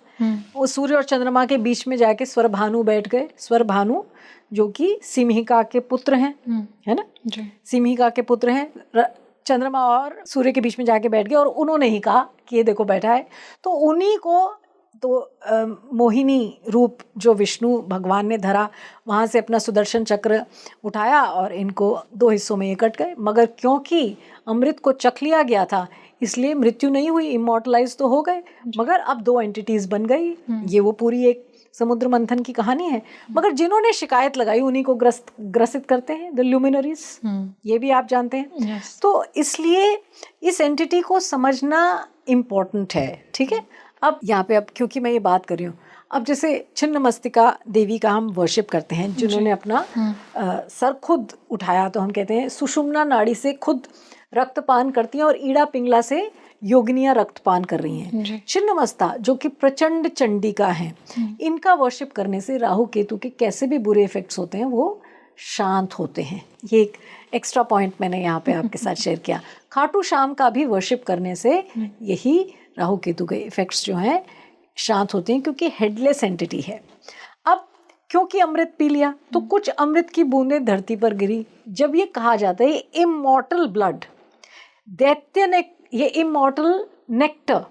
वो सूर्य और चंद्रमा के बीच में जाके स्वरभानु बैठ गए। स्वरभानु जो कि सिंहिका के पुत्र हैं, है ना जी। सिंहिका के पुत्र हैं, चंद्रमा और सूर्य के बीच में जाके बैठ गए और उन्होंने ही कहा कि ये देखो बैठा है। तो उन्हीं को तो मोहिनी रूप जो विष्णु भगवान ने धरा, वहाँ से अपना सुदर्शन चक्र उठाया और इनको 2 हिस्सों में ये कट गए। मगर क्योंकि अमृत को चख लिया गया था इसलिए मृत्यु नहीं हुई, इमॉर्टलाइज तो हो गए, मगर अब 2 एंटिटीज बन गई। ये वो पूरी एक समुद्र मंथन की कहानी है। मगर जिन्होंने शिकायत लगाई उन्हीं को ग्रसित करते हैं, द ल्यूमिनरीज, ये भी आप जानते हैं। तो इसलिए इस एंटिटी को समझना इम्पोर्टेंट है, ठीक है। अब यहाँ पे, अब क्योंकि मैं ये बात कर रही हूँ, अब जैसे छिन्नमस्तिका देवी का हम वर्शिप करते हैं जिन्होंने अपना सर खुद उठाया, तो हम कहते हैं सुषुम्ना नाड़ी से खुद रक्तपान करती हैं और ईड़ा पिंगला से योगिनियाँ रक्तपान कर रही हैं। छिन्नमस्ता जो कि प्रचंड चंडिका हैं, इनका वर्शिप करने से राहु केतु के कैसे भी बुरे इफेक्ट्स होते हैं वो शांत होते हैं। ये एक एक्स्ट्रा पॉइंट मैंने यहाँ पे आपके साथ शेयर किया। खाटू श्याम का भी वर्शिप करने से यही राहु केतु के इफेक्ट्स जो हैं शांत होते हैं, क्योंकि हेडलेस एंटिटी है। अब क्योंकि अमृत पी लिया तो कुछ अमृत की बूंदें धरती पर गिरी। जब ये कहा जाता है इमॉर्टल ब्लड, दैत्य ने ये इमॉर्टल नेक्टर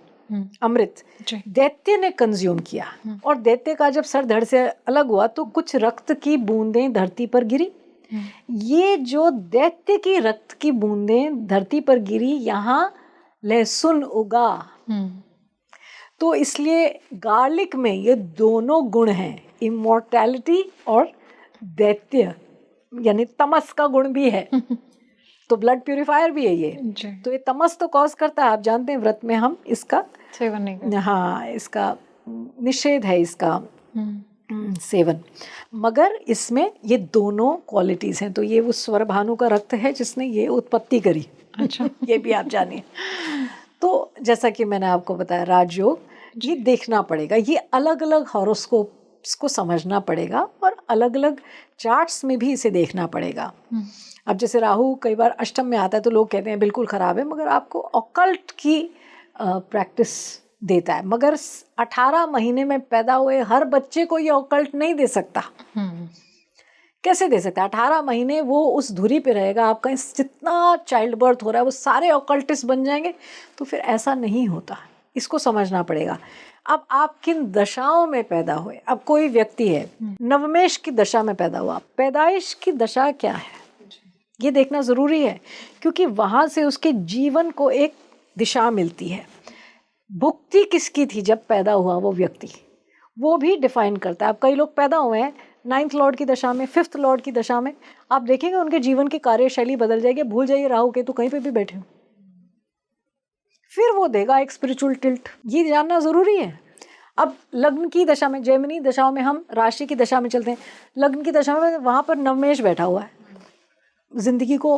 अमृत दैत्य ने कंज्यूम किया, और दैत्य का जब सर धड़ से अलग हुआ तो कुछ रक्त की बूंदें धरती पर गिरी, ये जो दैत्य की रक्त की बूंदें धरती पर गिरी, यहाँ लहसुन उगा। तो इसलिए गार्लिक में ये दोनों गुण हैं, इमॉर्टैलिटी और दैत्य यानी तमस का गुण भी है। तो ब्लड प्यूरिफायर भी है ये। तो ये तमस तो कॉज करता है, आप जानते हैं व्रत में हम इसका सेवन नहीं करते। हाँ, इसका निषेध है इसका सेवन, मगर इसमें ये दोनों क्वालिटीज हैं। तो ये वो स्वर भानु का रक्त है जिसने ये उत्पत्ति करी। अच्छा। ये भी आप जानिए। तो जैसा कि मैंने आपको बताया राजयोग, ये देखना पड़ेगा, ये अलग अलग हॉरोस्कोप्स को समझना पड़ेगा और अलग अलग चार्ट्स में भी इसे देखना पड़ेगा। अब जैसे राहु कई बार अष्टम में आता है तो लोग कहते हैं बिल्कुल खराब है, मगर आपको ऑकल्ट की प्रैक्टिस देता है। मगर 18 महीने में पैदा हुए हर बच्चे को ये ऑकल्ट नहीं दे सकता। कैसे दे सकता है? 18 महीने वो उस धुरी पे रहेगा, आपका जितना चाइल्ड बर्थ हो रहा है वो सारे ऑकल्टिस्ट बन जाएंगे, तो फिर ऐसा नहीं होता। इसको समझना पड़ेगा। अब आप किन दशाओं में पैदा हुए, अब कोई व्यक्ति है नवमेश की दशा में पैदा हुआ, पैदाइश की दशा क्या है ये देखना ज़रूरी है, क्योंकि वहाँ से उसके जीवन को एक दिशा मिलती है। भुक्ति किसकी थी जब पैदा हुआ वो व्यक्ति, वो भी डिफाइन करता है। अब कई लोग पैदा हुए हैं 9th लॉर्ड की दशा में, 5th लॉर्ड की दशा में, आप देखेंगे उनके जीवन की कार्यशैली बदल जाएगी। भूल जाइए राहु केतु कहीं पे भी बैठे हो, फिर वो देगा एक स्पिरिचुअल टिल्ट। ये जानना ज़रूरी है। अब लग्न की दशा में, जेमिनी दशाओं में, हम राशि की दशा में चलते हैं, लग्न की दशा में वहाँ पर नवमेश बैठा हुआ है। जिंदगी को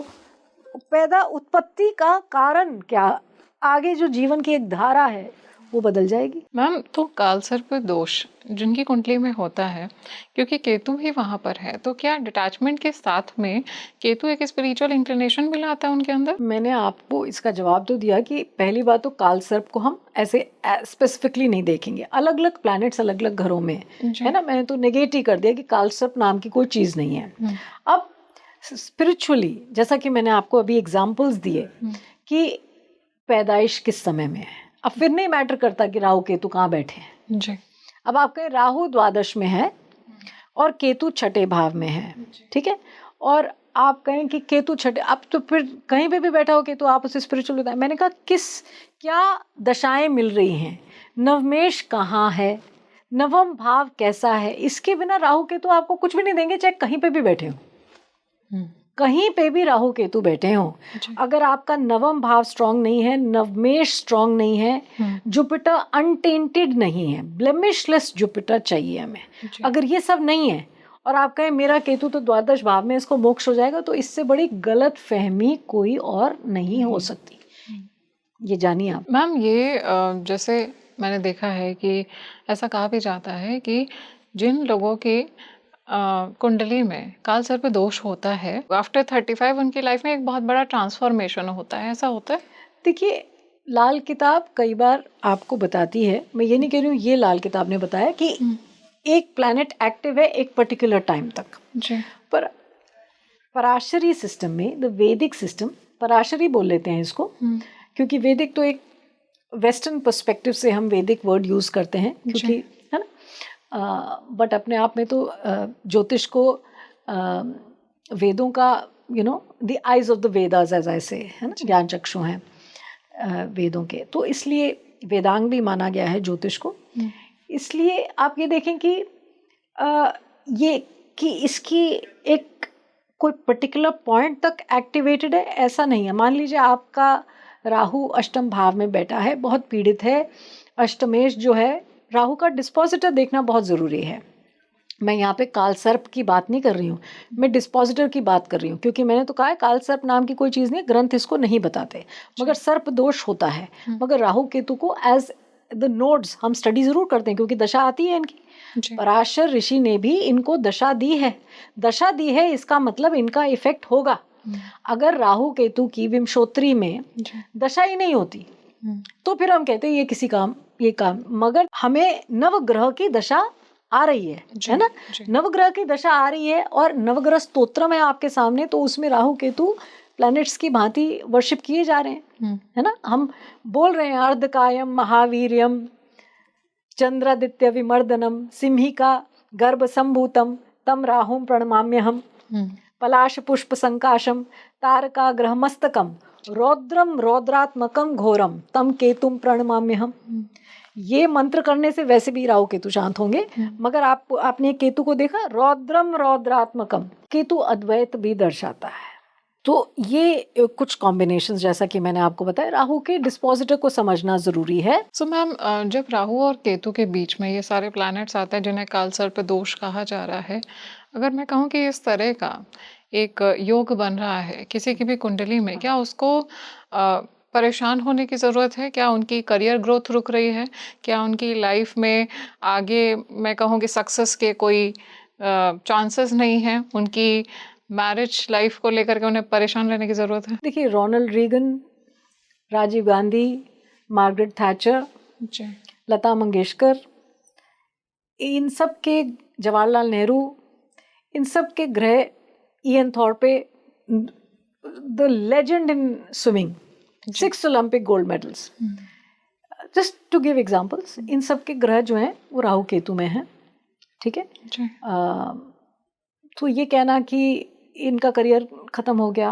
पैदा उत्पत्ति का कारण क्या, आगे जो जीवन की एक धारा है वो बदल जाएगी। मैम, तो कालसर्प दोष जिनकी कुंडली में होता है, क्योंकि केतु भी वहाँ पर है, तो क्या डिटैचमेंट के साथ में केतु एक स्पिरिचुअल इंक्लिनेशन भी लाता है उनके अंदर? मैंने आपको इसका जवाब तो दिया कि पहली बात तो कालसर्प को हम ऐसे स्पेसिफिकली नहीं देखेंगे, अलग अलग प्लैनेट्स अलग अलग घरों में है ना। मैंने तो नेगेट ही कर दिया कि कालसर्प नाम की कोई चीज़ नहीं है। अब स्पिरिचुअली जैसा कि मैंने आपको अभी एग्जाम्पल्स दिए कि पैदाइश किस समय में है, अब फिर नहीं मैटर करता कि राहु केतु कहाँ बैठे हैं जी। अब आप कहें राहु द्वादश में है और केतु छठे भाव में है, ठीक है, और आप कहें कि केतु छठे, अब तो फिर कहीं पे भी बैठा हो केतु आप उसे स्पिरिचुअल बताएं। मैंने कहा क्या दशाएं मिल रही हैं, नवमेश कहाँ है, नवम भाव कैसा है, इसके बिना राहु केतु आपको कुछ भी नहीं देंगे, चाहे कहीं पे भी बैठे हो, कहीं पे भी राहु केतु बैठे हो। अगर आपका नवम भाव स्ट्रांग नहीं है, नवमेश स्ट्रांग नहीं है, जुपिटर अनटेंटेड नहीं है, ब्लेमिशलेस जुपिटर चाहिए हमें, अगर ये सब नहीं है और आप कहें मेरा केतु तो द्वादश भाव में, इसको मोक्ष हो जाएगा, तो इससे बड़ी गलत फहमी कोई और नहीं हो सकती। ये जानिए आप। मैम, ये जैसे मैंने देखा है कि ऐसा कहा भी जाता है कि जिन लोगों के कुंडली में कालसर्प दोष होता है, आफ्टर 35 उनकी लाइफ में एक बहुत बड़ा ट्रांसफॉर्मेशन होता है, ऐसा होता है? देखिए, लाल किताब कई बार आपको बताती है, मैं ये नहीं कह रही हूँ ये लाल किताब ने बताया कि एक प्लैनेट एक्टिव है एक पर्टिकुलर टाइम तक जी, पर पराशरी सिस्टम में, द वैदिक सिस्टम, पराशरी बोल लेते हैं इसको, क्योंकि वैदिक तो एक वेस्टर्न पर्सपेक्टिव से हम वैदिक वर्ड यूज करते हैं, क्योंकि है ना, बट अपने आप में तो ज्योतिष को वेदों का the eyes of the Vedas as I say, है ना, ज्ञान चक्षु हैं वेदों के, तो इसलिए वेदांग भी माना गया है ज्योतिष को। इसलिए आप ये देखें कि इसकी एक कोई पर्टिकुलर पॉइंट तक एक्टिवेटेड है ऐसा नहीं है। मान लीजिए आपका राहु अष्टम भाव में बैठा है, बहुत पीड़ित है, अष्टमेश जो है, राहु का डिस्पोजिटर देखना बहुत ज़रूरी है। मैं यहाँ पे कालसर्प की बात नहीं कर रही हूँ, मैं डिस्पोजिटर की बात कर रही हूँ, क्योंकि मैंने तो कहा है कालसर्प नाम की कोई चीज़ नहीं, ग्रंथ इसको नहीं बताते, मगर सर्प दोष होता है। मगर राहु केतु को एज द नोड्स हम स्टडी ज़रूर करते हैं, क्योंकि दशा आती है इनकी। पराशर ऋषि ने भी इनको दशा दी है, दशा दी है, इसका मतलब इनका इफेक्ट होगा। अगर राहु केतु की विंशोत्तरी में दशा ही नहीं होती तो फिर हम कहते हैं ये किसी काम, ये काम, मगर हमें नवग्रह की दशा आ रही है ना, नवग्रह की दशा आ रही है और नवग्रह स्तोत्र है आपके सामने, तो उसमें राहु केतु प्लैनेट्स की भांति वर्शिप किए जा रहे हैं, है ना। हम बोल रहे हैं अर्धकायम महावीर्यम चंद्रादित्य विमर्दनम सिंहिका गर्भ संभूतम तम राहुम प्रणमाम्य हम। पलाश पुष्प संकाशम तारका ग्रह मस्तकम रौद्रम रौद्रात्मकम घोरम तम केतुम प्रणमाम्यहम। ये मंत्र करने से वैसे भी राहु केतु शांत होंगे, मगर आपने केतु को देखा, रौद्रम रौद्रात्मकम, केतु अद्वैत भी दर्शाता है। तो ये कुछ कॉम्बिनेशंस, जैसा कि मैंने आपको बताया, राहु के डिस्पोजिटर को समझना जरूरी है। सो मैम, जब राहु और केतु के बीच में ये सारे प्लैनेट्स आते हैं जिन्हें कालसर्प दोष कहा जा रहा है, अगर मैं कहूँ कि इस तरह का एक योग बन रहा है किसी की भी कुंडली में, क्या उसको परेशान होने की ज़रूरत है? क्या उनकी करियर ग्रोथ रुक रही है? क्या उनकी लाइफ में आगे मैं कहूँ कि सक्सेस के कोई चांसेस नहीं हैं? उनकी मैरिज लाइफ को लेकर के उन्हें परेशान रहने की ज़रूरत है? देखिए, Ronald Reagan, Rajiv Gandhi, Margaret Thatcher, ji, Lata Mangeshkar, इन सब के, जवाहरलाल नेहरू, इन सब के ग्रह, Ian Thorpe, the legend in swimming, 6 Olympic gold medals, just to give examples, इन सब के ग्रह जो हैं वो राहु केतु में हैं। ठीक है। जी, तो ये कहना कि इनका करियर खत्म हो गया,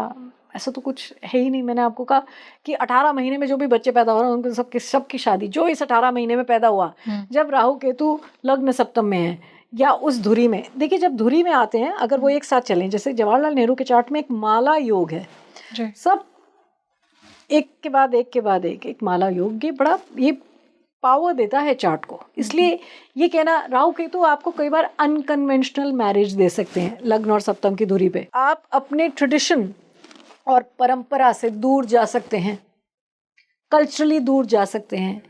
ऐसा तो कुछ है ही नहीं। मैंने आपको कहा कि 18 महीने में जो भी बच्चे पैदा हो रहे हैं उनके सबकी शादी जो इस 18 महीने में पैदा हुआ, जब राहु केतु लग्न सप्तम में है या उस धुरी में, देखिए जब धुरी में आते हैं, अगर वो एक साथ चलें, जैसे जवाहरलाल नेहरू के चार्ट में एक माला योग है, जी, सब एक के बाद एक के बाद एक माला योग, ये बड़ा ये पावर देता है चार्ट को। इसलिए ये कहना, राहु केतु आपको कई बार अनकन्वेंशनल मैरिज दे सकते हैं लग्न और सप्तम की धुरी पे। आप अपने ट्रेडिशन और परंपरा से दूर जा सकते हैं, कल्चरली दूर जा सकते हैं।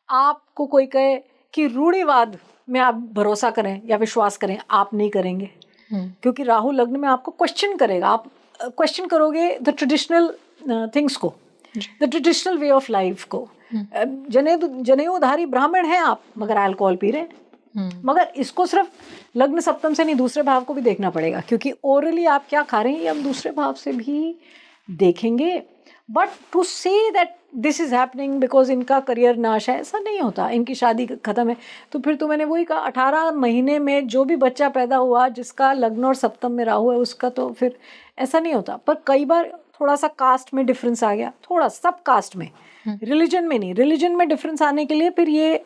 आपको कोई कहे कि रूढ़िवाद में आप भरोसा करें या विश्वास करें, आप नहीं करेंगे, क्योंकि राहु लग्न में आपको क्वेश्चन करेगा। आप क्वेश्चन करोगे द ट्रेडिशनल थिंग्स को, the traditional way of life को। जनेऊधारी ब्राह्मण हैं आप, मगर अल्कोहल पी रहे हैं। मगर इसको सिर्फ लग्न सप्तम से नहीं, दूसरे भाव को भी देखना पड़ेगा, क्योंकि ओरली आप क्या खा रहे हैं ये हम दूसरे भाव से भी देखेंगे। But to say that this is happening because इनका करियर नाश है, ऐसा नहीं होता। इनकी शादी खत्म है तो फिर तो मैंने वही कहा, 18 महीने में जो भी बच्चा पैदा हुआ जिसका लग्न और सप्तम में राहु है, उसका तो फिर ऐसा नहीं होता। पर कई बार थोड़ा सा कास्ट में डिफरेंस आ गया, थोड़ा सब कास्ट में, रिलीजन में नहीं। रिलीजन में डिफरेंस आने के लिए फिर ये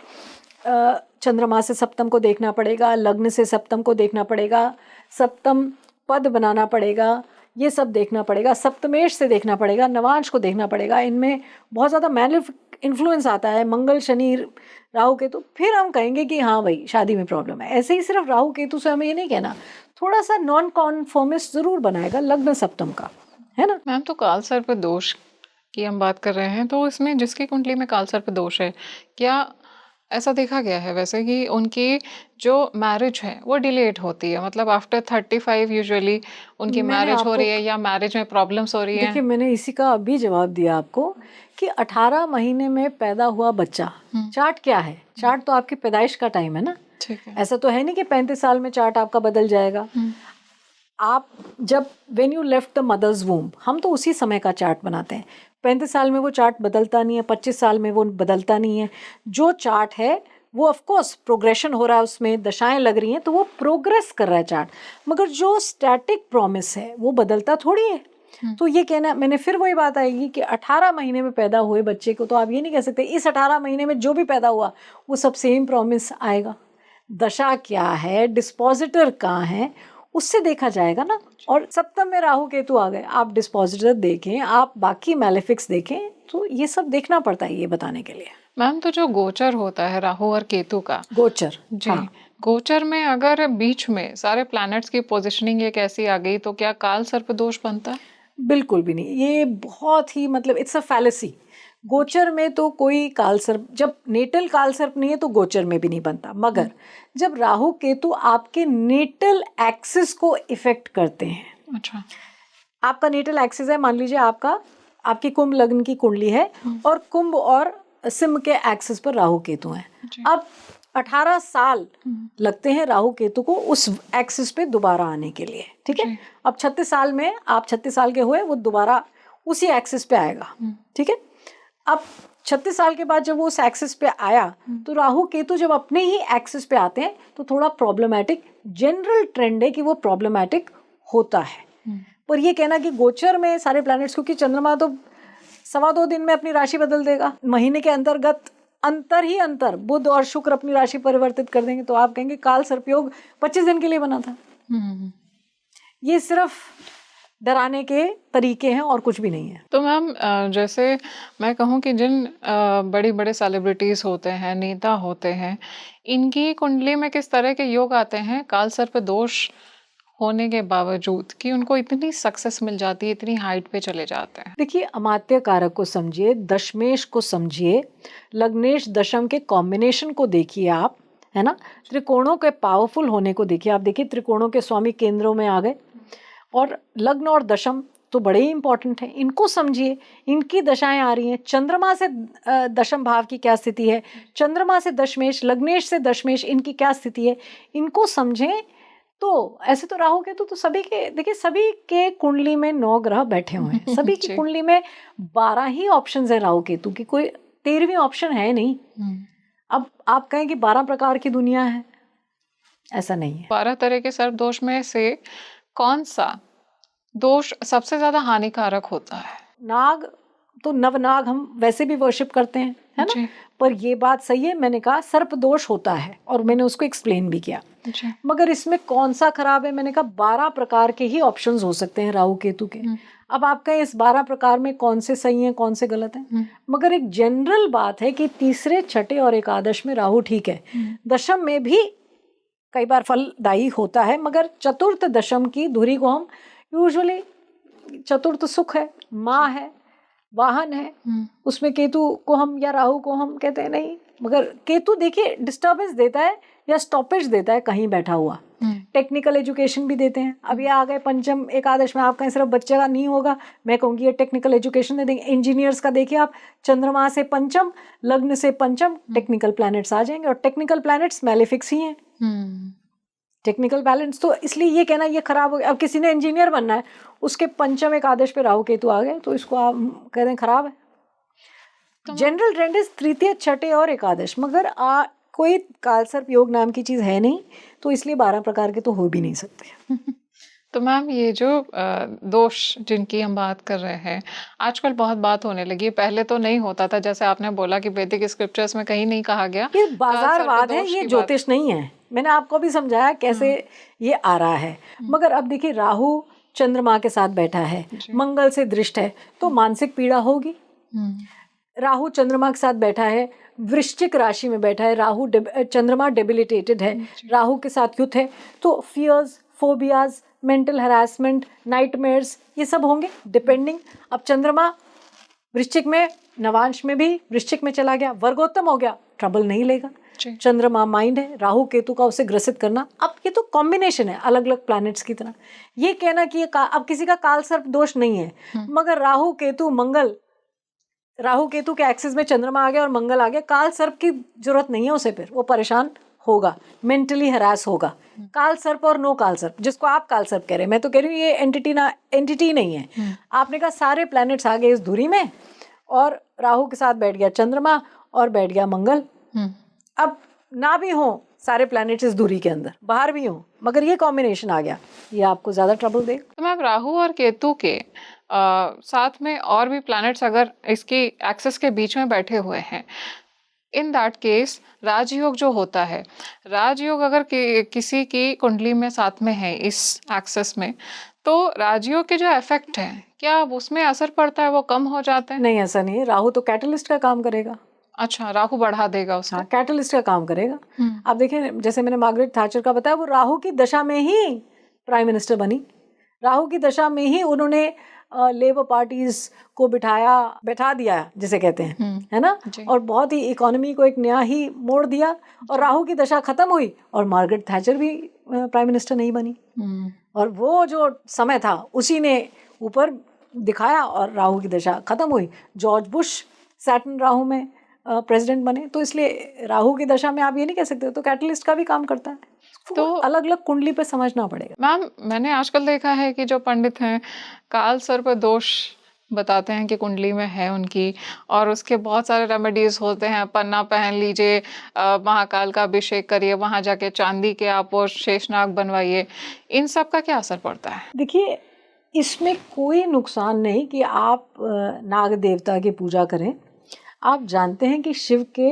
चंद्रमा से सप्तम को देखना पड़ेगा, लग्न से सप्तम को देखना पड़ेगा, सप्तम पद बनाना पड़ेगा, ये सब देखना पड़ेगा, सप्तमेश से देखना पड़ेगा, नवांश को देखना पड़ेगा। इनमें बहुत ज़्यादा मैलेफिक इन्फ्लुएंस आता है, मंगल शनि राहु केतु, फिर हम कहेंगे कि हाँ भाई शादी में प्रॉब्लम है। ऐसे ही सिर्फ राहु केतु से हमें ये नहीं कहना, थोड़ा सा नॉन कॉन्फॉर्मिस्ट ज़रूर बनाएगा लग्न सप्तम का, है ना। मैम, तो कालसर्प दोष की हम बात कर रहे हैं, तो इसमें जिसकी कुंडली में कालसर्प दोष है, क्या ऐसा देखा गया है वैसे कि उनकी जो मैरिज है वो डिलेड होती है? मतलब आफ्टर 35 यूजुअली उनकी मैरिज हो रही है या मैरिज में प्रॉब्लम्स हो रही है? देखिए, मैंने इसी का अभी जवाब दिया आपको कि 18 महीने में पैदा हुआ बच्चा, चार्ट क्या है? चार्ट तो आपकी पैदाइश का टाइम है ना। ठीक है। ऐसा तो है नहीं कि 35 साल में चार्ट आपका बदल जाएगा। आप जब when you left the mother's womb, हम तो उसी समय का चार्ट बनाते हैं। 35 साल में वो चार्ट बदलता नहीं है, 25 साल में वो बदलता नहीं है। जो चार्ट है वो ऑफ कोर्स प्रोग्रेशन हो रहा है, उसमें दशाएं लग रही हैं तो वो प्रोग्रेस कर रहा है चार्ट, मगर जो स्टैटिक प्रॉमिस है वो बदलता थोड़ी है। तो ये कहना, मैंने फिर वही बात आएगी कि 18 महीने में पैदा हुए बच्चे को तो आप ये नहीं कह सकते इस 18 महीने में जो भी पैदा हुआ वो सब सेम प्रॉमिस आएगा। दशा क्या है, डिस्पोजिटर कहाँ है, उससे देखा जाएगा ना। और सप्तम में राहु केतु आ गए, आप डिस्पोजिटर देखें, आप बाकी मैलेफिक्स देखें, तो ये सब देखना पड़ता है ये बताने के लिए। मैम, तो जो गोचर होता है राहु और केतु का, गोचर, जी, हाँ। गोचर में अगर बीच में सारे प्लैनेट्स की पोजीशनिंग एक ऐसी आ गई तो क्या काल सर्प दोष बनता है? बिल्कुल भी नहीं, ये बहुत ही मतलब इट्स अ फैलेसी। गोचर में तो कोई कालसर्प, जब नेटल कालसर्प नहीं है तो गोचर में भी नहीं बनता। मगर जब राहु केतु आपके नेटल एक्सिस को इफेक्ट करते हैं, अच्छा, आपका नेटल एक्सिस है, मान लीजिए आपकी कुंभ लग्न की कुंडली है और कुंभ और सिंह के एक्सिस पर राहु केतु हैं। अब 18 साल लगते हैं राहु केतु को उस एक्सिस पे दोबारा आने के लिए, ठीक है। अब 36 साल में आप 36 साल के हुए, वो दोबारा उसी एक्सिस पे आएगा, ठीक है। अब 36 साल के बाद जब वो उस एक्सिस पे आया तो राहु केतु जब अपने ही एक्सिस पे आते हैं तो थोड़ा प्रॉब्लमैटिक, जनरल ट्रेंड है कि वो प्रॉब्लमैटिक होता है। पर ये कहना कि गोचर में सारे प्लैनेट्स, क्योंकि चंद्रमा तो 2.25 दिन में अपनी राशि बदल देगा, महीने के अंतर्गत अंतर बुध और शुक्र अपनी राशि परिवर्तित कर देंगे, तो आप कहेंगे काल सर्पयोग 25 दिन के लिए बना था। ये सिर्फ डराने के तरीके हैं और कुछ भी नहीं है। तो मैम जैसे मैं कहूँ कि जिन बड़ी बड़े सेलिब्रिटीज होते हैं, नेता होते हैं, इनकी कुंडली में किस तरह के योग आते हैं काल सर्प दोष होने के बावजूद कि उनको इतनी सक्सेस मिल जाती है, इतनी हाइट पे चले जाते हैं? देखिए, अमात्य कारक को समझिए, दशमेश को समझिए, लग्नेश दशम के कॉम्बिनेशन को देखिए आप, है ना, त्रिकोणों के पावरफुल होने को देखिए आप। देखिए त्रिकोणों के स्वामी केंद्रों में आ गए, और लग्न और दशम तो बड़े ही इंपॉर्टेंट हैं, इनको समझिए, इनकी दशाएं आ रही हैं। चंद्रमा से दशम भाव की क्या स्थिति है, चंद्रमा से दशमेश, लग्नेश से दशमेश, इनकी क्या स्थिति है, इनको समझें। तो ऐसे तो राहु केतु तो सभी के, देखिए सभी के कुंडली में 9 ग्रह बैठे हुए हैं, सभी की कुंडली में 12 ही ऑप्शंस है राहु केतु की, कोई 13वीं ऑप्शन है नहीं। अब आप कहें कि 12 प्रकार की दुनिया है, ऐसा नहीं है। 12 तरह के सर्प दोष में से कौन सा दोष सबसे ज्यादा हानिकारक होता है? नाग तो नवनाग हम वैसे भी वर्शिप करते हैं, है ना, पर ये बात सही है, मैंने कहा सर्प दोष होता है और मैंने उसको एक्सप्लेन भी किया। मगर इसमें कौन सा खराब है, मैंने कहा 12 प्रकार के ही ऑप्शंस हो सकते हैं राहु केतु के। अब आप कहें इस 12 प्रकार में कौन से सही हैं कौन से गलत हैं, मगर एक जनरल बात है कि तीसरे, छठे और एकादश में राहु ठीक है, दशम में भी कई बार फलदायी होता है, मगर चतुर्थ दशम की धुरी को हम यूजुअली, चतुर्थ सुख है, माँ है, वाहन है, उसमें केतु को हम या राहु को हम कहते हैं नहीं, मगर केतु देखिए डिस्टर्बेंस देता है या स्टॉपेज देता है कहीं बैठा हुआ, टेक्निकल एजुकेशन भी देते हैं। अब ये आ गए पंचम एकादश में, आप कहें सिर्फ बच्चे का नहीं होगा, मैं कहूँगी ये टेक्निकल एजुकेशन दे देंगे। इंजीनियर्स का देखिए आप, चंद्रमा से पंचम, लग्न से पंचम, टेक्निकल प्लैनेट्स आ जाएंगे, और टेक्निकल प्लैनेट्स मैलेफिक्स ही हैं। टेक्निकल बैलेंस, तो इसलिए ये कहना ये खराब हो गया। अब किसी ने इंजीनियर बनना है, उसके पंचम एकादश पे राहु केतु आ गए, तो इसको आप कह दें खराब है। जनरल ट्रेंड इज तृतीय, छठे और एकादश, मगर कोई कालसर्प योग नाम की चीज है नहीं, तो इसलिए 12 प्रकार के तो हो भी नहीं सकते। तो मैम ये जो दोष जिनकी हम बात कर रहे हैं, आजकल बहुत बात होने लगी है, पहले तो नहीं होता था, जैसे आपने बोला कि वैदिक स्क्रिप्चर्स में कहीं नहीं कहा गया, ये बाजारवाद है, ये ज्योतिष नहीं है। मैंने आपको भी समझाया कैसे ये आ रहा है। मगर अब देखिए राहु चंद्रमा के साथ बैठा है, मंगल से दृष्ट है, तो मानसिक पीड़ा होगी। राहु चंद्रमा के साथ बैठा है, वृश्चिक राशि में बैठा है, राहु चंद्रमा डेबिलिटेटेड है, राहु के साथ युत है, तो fears, phobias, mental harassment, nightmares, ये सब होंगे डिपेंडिंग। अब चंद्रमा वृश्चिक में, नवांश में भी वृश्चिक में चला गया, वर्गोत्तम हो गया, ट्रबल नहीं लेगा। चंद्रमा माइंड है, राहु केतु का उसे ग्रसित करना, अब ये तो कॉम्बिनेशन है अलग अलग प्लैनेट्स की तरह। ये कहना कि ये अब किसी का काल सर्प दोष नहीं है, मगर राहु केतु मंगल, राहु केतु के एक्सिस में चंद्रमा आ गया और मंगल आ गया, काल सर्प की जरूरत नहीं है उसे, फिर वो परेशान होगा, मेंटली हरास होगा। काल सर्प और नो काल सर्प, जिसको आप काल सर्प कह रहे हैं, मैं तो कह रही हूँ ये एंटिटी नहीं है। आपने कहा सारे प्लैनेट्स आ गए इस धुरी में, और राहु के साथ बैठ गया चंद्रमा और बैठ गया मंगल। अब ना भी हो सारे प्लैनेट्स इस दूरी के अंदर, बाहर भी हो, मगर ये कॉम्बिनेशन आ गया, ये आपको ज्यादा ट्रबल देगा। तो मैम राहु और केतु के साथ में और भी प्लैनेट्स अगर इसकी एक्सेस के बीच में बैठे हुए हैं, इन दैट केस राजयोग जो होता है, राजयोग अगर किसी की कुंडली में साथ में है इस एक्सेस में, तो राजयोग के जो इफेक्ट है, क्या उसमें असर पड़ता है, वो कम हो जाते हैं? नहीं, ऐसा नहीं है, राहु तो कैटलिस्ट का काम करेगा। अच्छा, राहु बढ़ा देगा उसको। हाँ, कैटलिस्ट का काम करेगा। आप देखें, जैसे मैंने मार्गरेट थैचर का बताया, वो राहु की दशा में ही प्राइम मिनिस्टर बनी, राहु की दशा में ही उन्होंने लेबर पार्टीज को बैठा दिया जिसे कहते हैं, है ना, और बहुत ही इकोनॉमी को एक नया ही मोड़ दिया, और राहु की दशा खत्म हुई और मार्गरेट थैचर भी प्राइम मिनिस्टर नहीं बनी। और वो जो समय था उसी ने ऊपर दिखाया और राहु की दशा खत्म हुई। जॉर्ज बुश सैटर्न राहु में प्रेसिडेंट बने, तो इसलिए राहु की दशा में आप ये नहीं कह सकते, तो कैटलिस्ट का भी काम करता है। तो अलग अलग कुंडली पे समझना पड़ेगा। मैम मैंने आजकल देखा है कि जो पंडित हैं काल सर्प दोष बताते हैं कि कुंडली में है उनकी, और उसके बहुत सारे रेमेडीज होते हैं, पन्ना पहन लीजिए, महाकाल का अभिषेक करिए, वहां जाके चांदी के आप वो शेषनाग बनवाइए, इन सब का क्या असर पड़ता है? देखिए, इसमें कोई नुकसान नहीं कि आप नाग देवता की पूजा करें। आप जानते हैं कि शिव के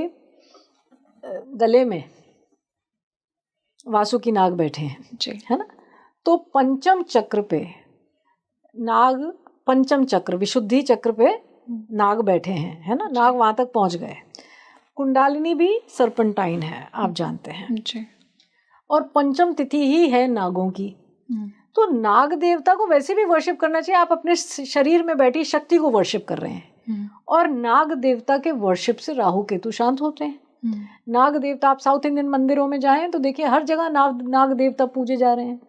गले में वासुकी नाग बैठे हैं, जी। है ना। तो पंचम चक्र पे नाग, पंचम चक्र विशुद्धि चक्र पे नाग बैठे हैं, है ना। नाग वहां तक पहुंच गए। कुंडालिनी भी सर्पेंटाइन है, आप जानते हैं। जी। और पंचम तिथि ही है नागों की। तो नाग देवता को वैसे भी वर्शिप करना चाहिए। आप अपने शरीर में बैठी शक्ति को वर्शिप कर रहे हैं। और नाग देवता के वर्शिप से राहु केतु शांत होते हैं। नाग देवता, आप साउथ इंडियन मंदिरों में जाएं तो देखिए हर जगह नाग देवता पूजे जा रहे हैं।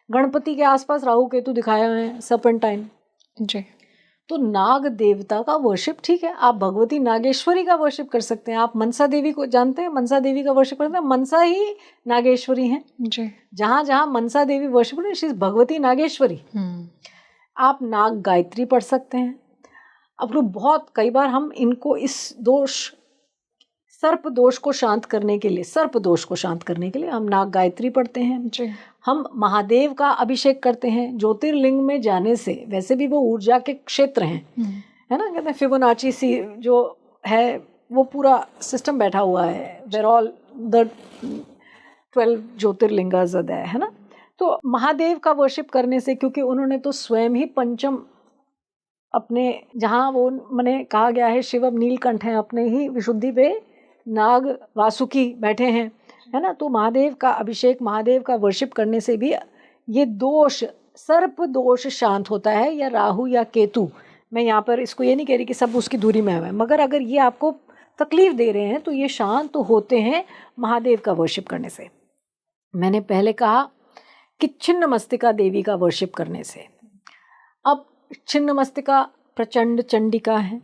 गणपति के आसपास राहु केतु दिखाए हुए हैं, सर्पेंटाइन। जी। तो नाग देवता का वर्शिप ठीक है। आप भगवती नागेश्वरी का वर्शिप कर सकते हैं। आप मनसा देवी को जानते हैं, मनसा देवी का वर्शिप करते हैं। मनसा ही नागेश्वरी हैं। जी। जहाँ जहाँ मनसा देवी वर्शिप करते हैं, शी इज भगवती नागेश्वरी। आप नाग गायत्री पढ़ सकते हैं। अब लोग बहुत, कई बार हम इनको इस दोष, सर्प दोष को शांत करने के लिए, सर्प दोष को शांत करने के लिए हम नाग गायत्री पढ़ते हैं। जी। हम महादेव का अभिषेक करते हैं। ज्योतिर्लिंग में जाने से, वैसे भी वो ऊर्जा के क्षेत्र हैं, है ना। कहते हैं फिबोनाची सी जो है वो पूरा सिस्टम बैठा हुआ है, where all the 12 jyotirlingas are there, है ना। तो महादेव का वर्शिप करने से, क्योंकि उन्होंने तो स्वयं ही पंचम अपने, जहाँ वो मैंने कहा गया है शिव अब नीलकंठ हैं, अपने ही विशुद्धि पे नाग वासुकी बैठे हैं, है ना। तो महादेव का अभिषेक, महादेव का वर्शिप करने से भी ये दोष, सर्प दोष शांत होता है। या राहु या केतु, मैं यहाँ पर इसको ये नहीं कह रही कि सब उसकी दूरी में है, मगर अगर ये आपको तकलीफ दे रहे हैं तो ये शांत तो होते हैं महादेव का वर्शिप करने से। मैंने पहले कहा कि छिन्नमस्तिका देवी का वर्शिप करने से। अब छिन्नमस्तिका प्रचंड चंडिका है।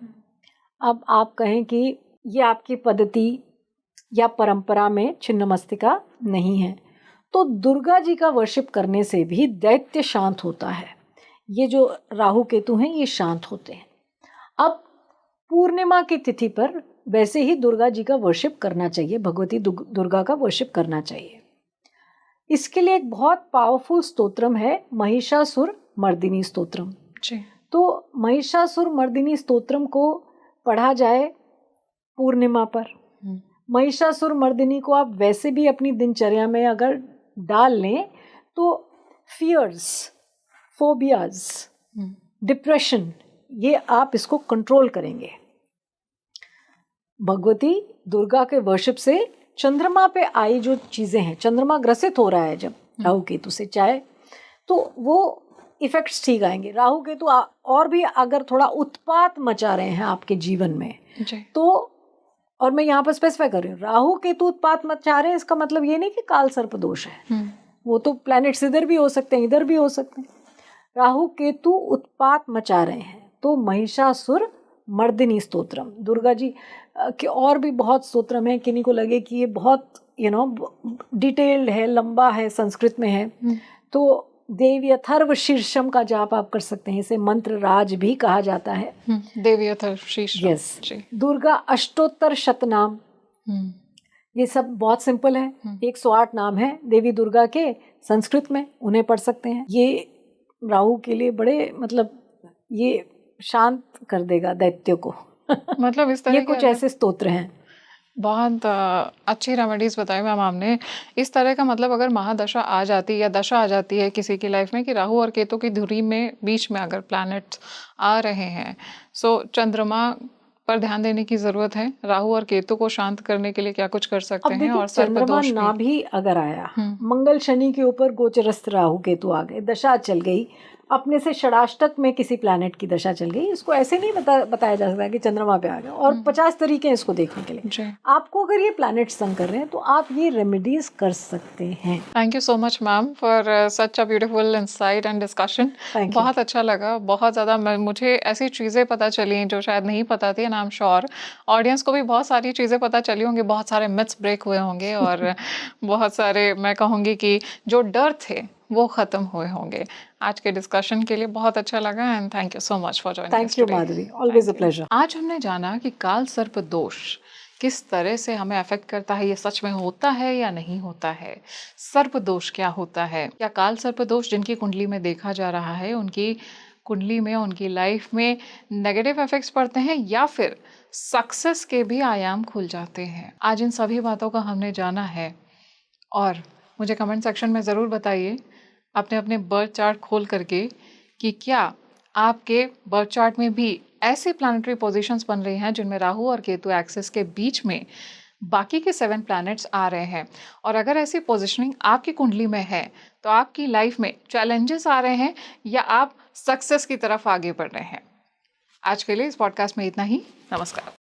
अब आप कहें कि ये आपकी पद्धति या परंपरा में छिन्नमस्तिका नहीं है, तो दुर्गा जी का वर्शिप करने से भी दैत्य शांत होता है। ये जो राहु केतु हैं ये शांत होते हैं। अब पूर्णिमा की तिथि पर वैसे ही दुर्गा जी का वर्शिप करना चाहिए, भगवती दुर्गा का वर्शिप करना चाहिए। इसके लिए एक बहुत पावरफुल स्तोत्रम है, महिषासुर मर्दिनी स्तोत्रम। तो महिषासुर मर्दिनी स्तोत्रम को पढ़ा जाए पूर्णिमा पर। महिषासुर मर्दिनी को आप वैसे भी अपनी दिनचर्या में अगर डाल लें तो फियर्स, फोबियाज, डिप्रेशन, ये आप इसको कंट्रोल करेंगे। भगवती दुर्गा के वर्शिप से चंद्रमा पे आई जो चीज़ें हैं, चंद्रमा ग्रसित हो रहा है जब राहु केतु से, चाहे तो वो इफेक्ट्स ठीक आएंगे। राहु केतु और भी अगर थोड़ा उत्पात मचा रहे हैं आपके जीवन में तो, और मैं यहाँ पर स्पेसिफाई कर रही हूँ, राहु केतु उत्पात मचा रहे हैं, इसका मतलब ये नहीं कि काल सर्प दोष है। वो तो प्लैनेट्स इधर भी हो सकते हैं, इधर भी हो सकते हैं। राहु केतु उत्पात मचा रहे हैं तो महिषासुर मर्दिनी स्तोत्रम, दुर्गा जी के और भी बहुत स्तोत्रम है। किन्हीं को लगे कि ये बहुत डिटेल्ड है, लंबा है, संस्कृत में है, तो देवी अथर्व शीर्षम का जाप आप कर सकते हैं। इसे मंत्र राज भी कहा जाता है। देवी अथर्व शीर्षम। यस। दुर्गा अष्टोत्तर शतनाम, ये सब बहुत सिंपल है। 108 नाम है देवी दुर्गा के संस्कृत में, उन्हें पढ़ सकते हैं। ये राहु के लिए बड़े, मतलब ये शांत कर देगा दैत्य को। मतलब इस तरह ये कुछ ऐसे स्तोत्र हैं। बहुत अच्छी रेमेडीज बताई मैम आपने। इस तरह का मतलब अगर महादशा आ जाती है या दशा आ जाती है किसी की लाइफ में कि राहु और केतु की धुरी में बीच में अगर प्लैनेट्स आ रहे हैं, सो चंद्रमा पर ध्यान देने की जरूरत है। राहु और केतु को शांत करने के लिए क्या कुछ कर सकते हैं? और चंद्रमा ना भी अगर आया, मंगल शनि के ऊपर गोचरस्थ राहु केतु आ गए, दशा चल गई, अपने से षडाष्टक में किसी प्लैनेट की दशा चल गई, इसको ऐसे नहीं बताया जा सकता कि चंद्रमा पे आ गया। और 50 तरीके हैं इसको देखने के लिए। आपको अगर ये प्लैनेट संग कर रहे हैं तो आप ये रेमेडीज कर सकते हैं। Thank you so much ma'am for such a beautiful insight and discussion. बहुत अच्छा लगा, बहुत ज़्यादा मुझे ऐसी चीज़ें पता चली जो शायद नहीं पता थी, and I am sure audience को भी बहुत सारी चीज़ें पता चली होंगी, बहुत सारे मिथ्स ब्रेक हुए होंगे और बहुत सारे, मैं कहूँगी कि जो डर थे वो ख़त्म हुए होंगे। आज के डिस्कशन के लिए बहुत अच्छा लगा and thank you so much for joining. Thank you Madhavi, always a pleasure. आज हमने जाना कि काल सर्प दोष किस तरह से हमें अफेक्ट करता है, ये सच में होता है या नहीं होता है, सर्प दोष क्या होता है, क्या काल सर्प दोष जिनकी कुंडली में देखा जा रहा है उनकी कुंडली में, उनकी लाइफ में नेगेटिव इफेक्ट्स पड़ते हैं या फिर सक्सेस के भी आयाम खुल जाते हैं। आज इन सभी बातों का हमने जाना है और मुझे कमेंट सेक्शन में ज़रूर बताइए अपने अपने बर्थ चार्ट खोल करके कि क्या आपके बर्थ चार्ट में भी ऐसे प्लैनेटरी पोजीशंस बन रही हैं जिनमें राहु और केतु एक्सिस के बीच में बाकी के 7 प्लैनेट्स आ रहे हैं। और अगर ऐसी पोजीशनिंग आपकी कुंडली में है तो आपकी लाइफ में चैलेंजेस आ रहे हैं या आप सक्सेस की तरफ आगे बढ़ रहे हैं। आज के लिए इस पॉडकास्ट में इतना ही। नमस्कार।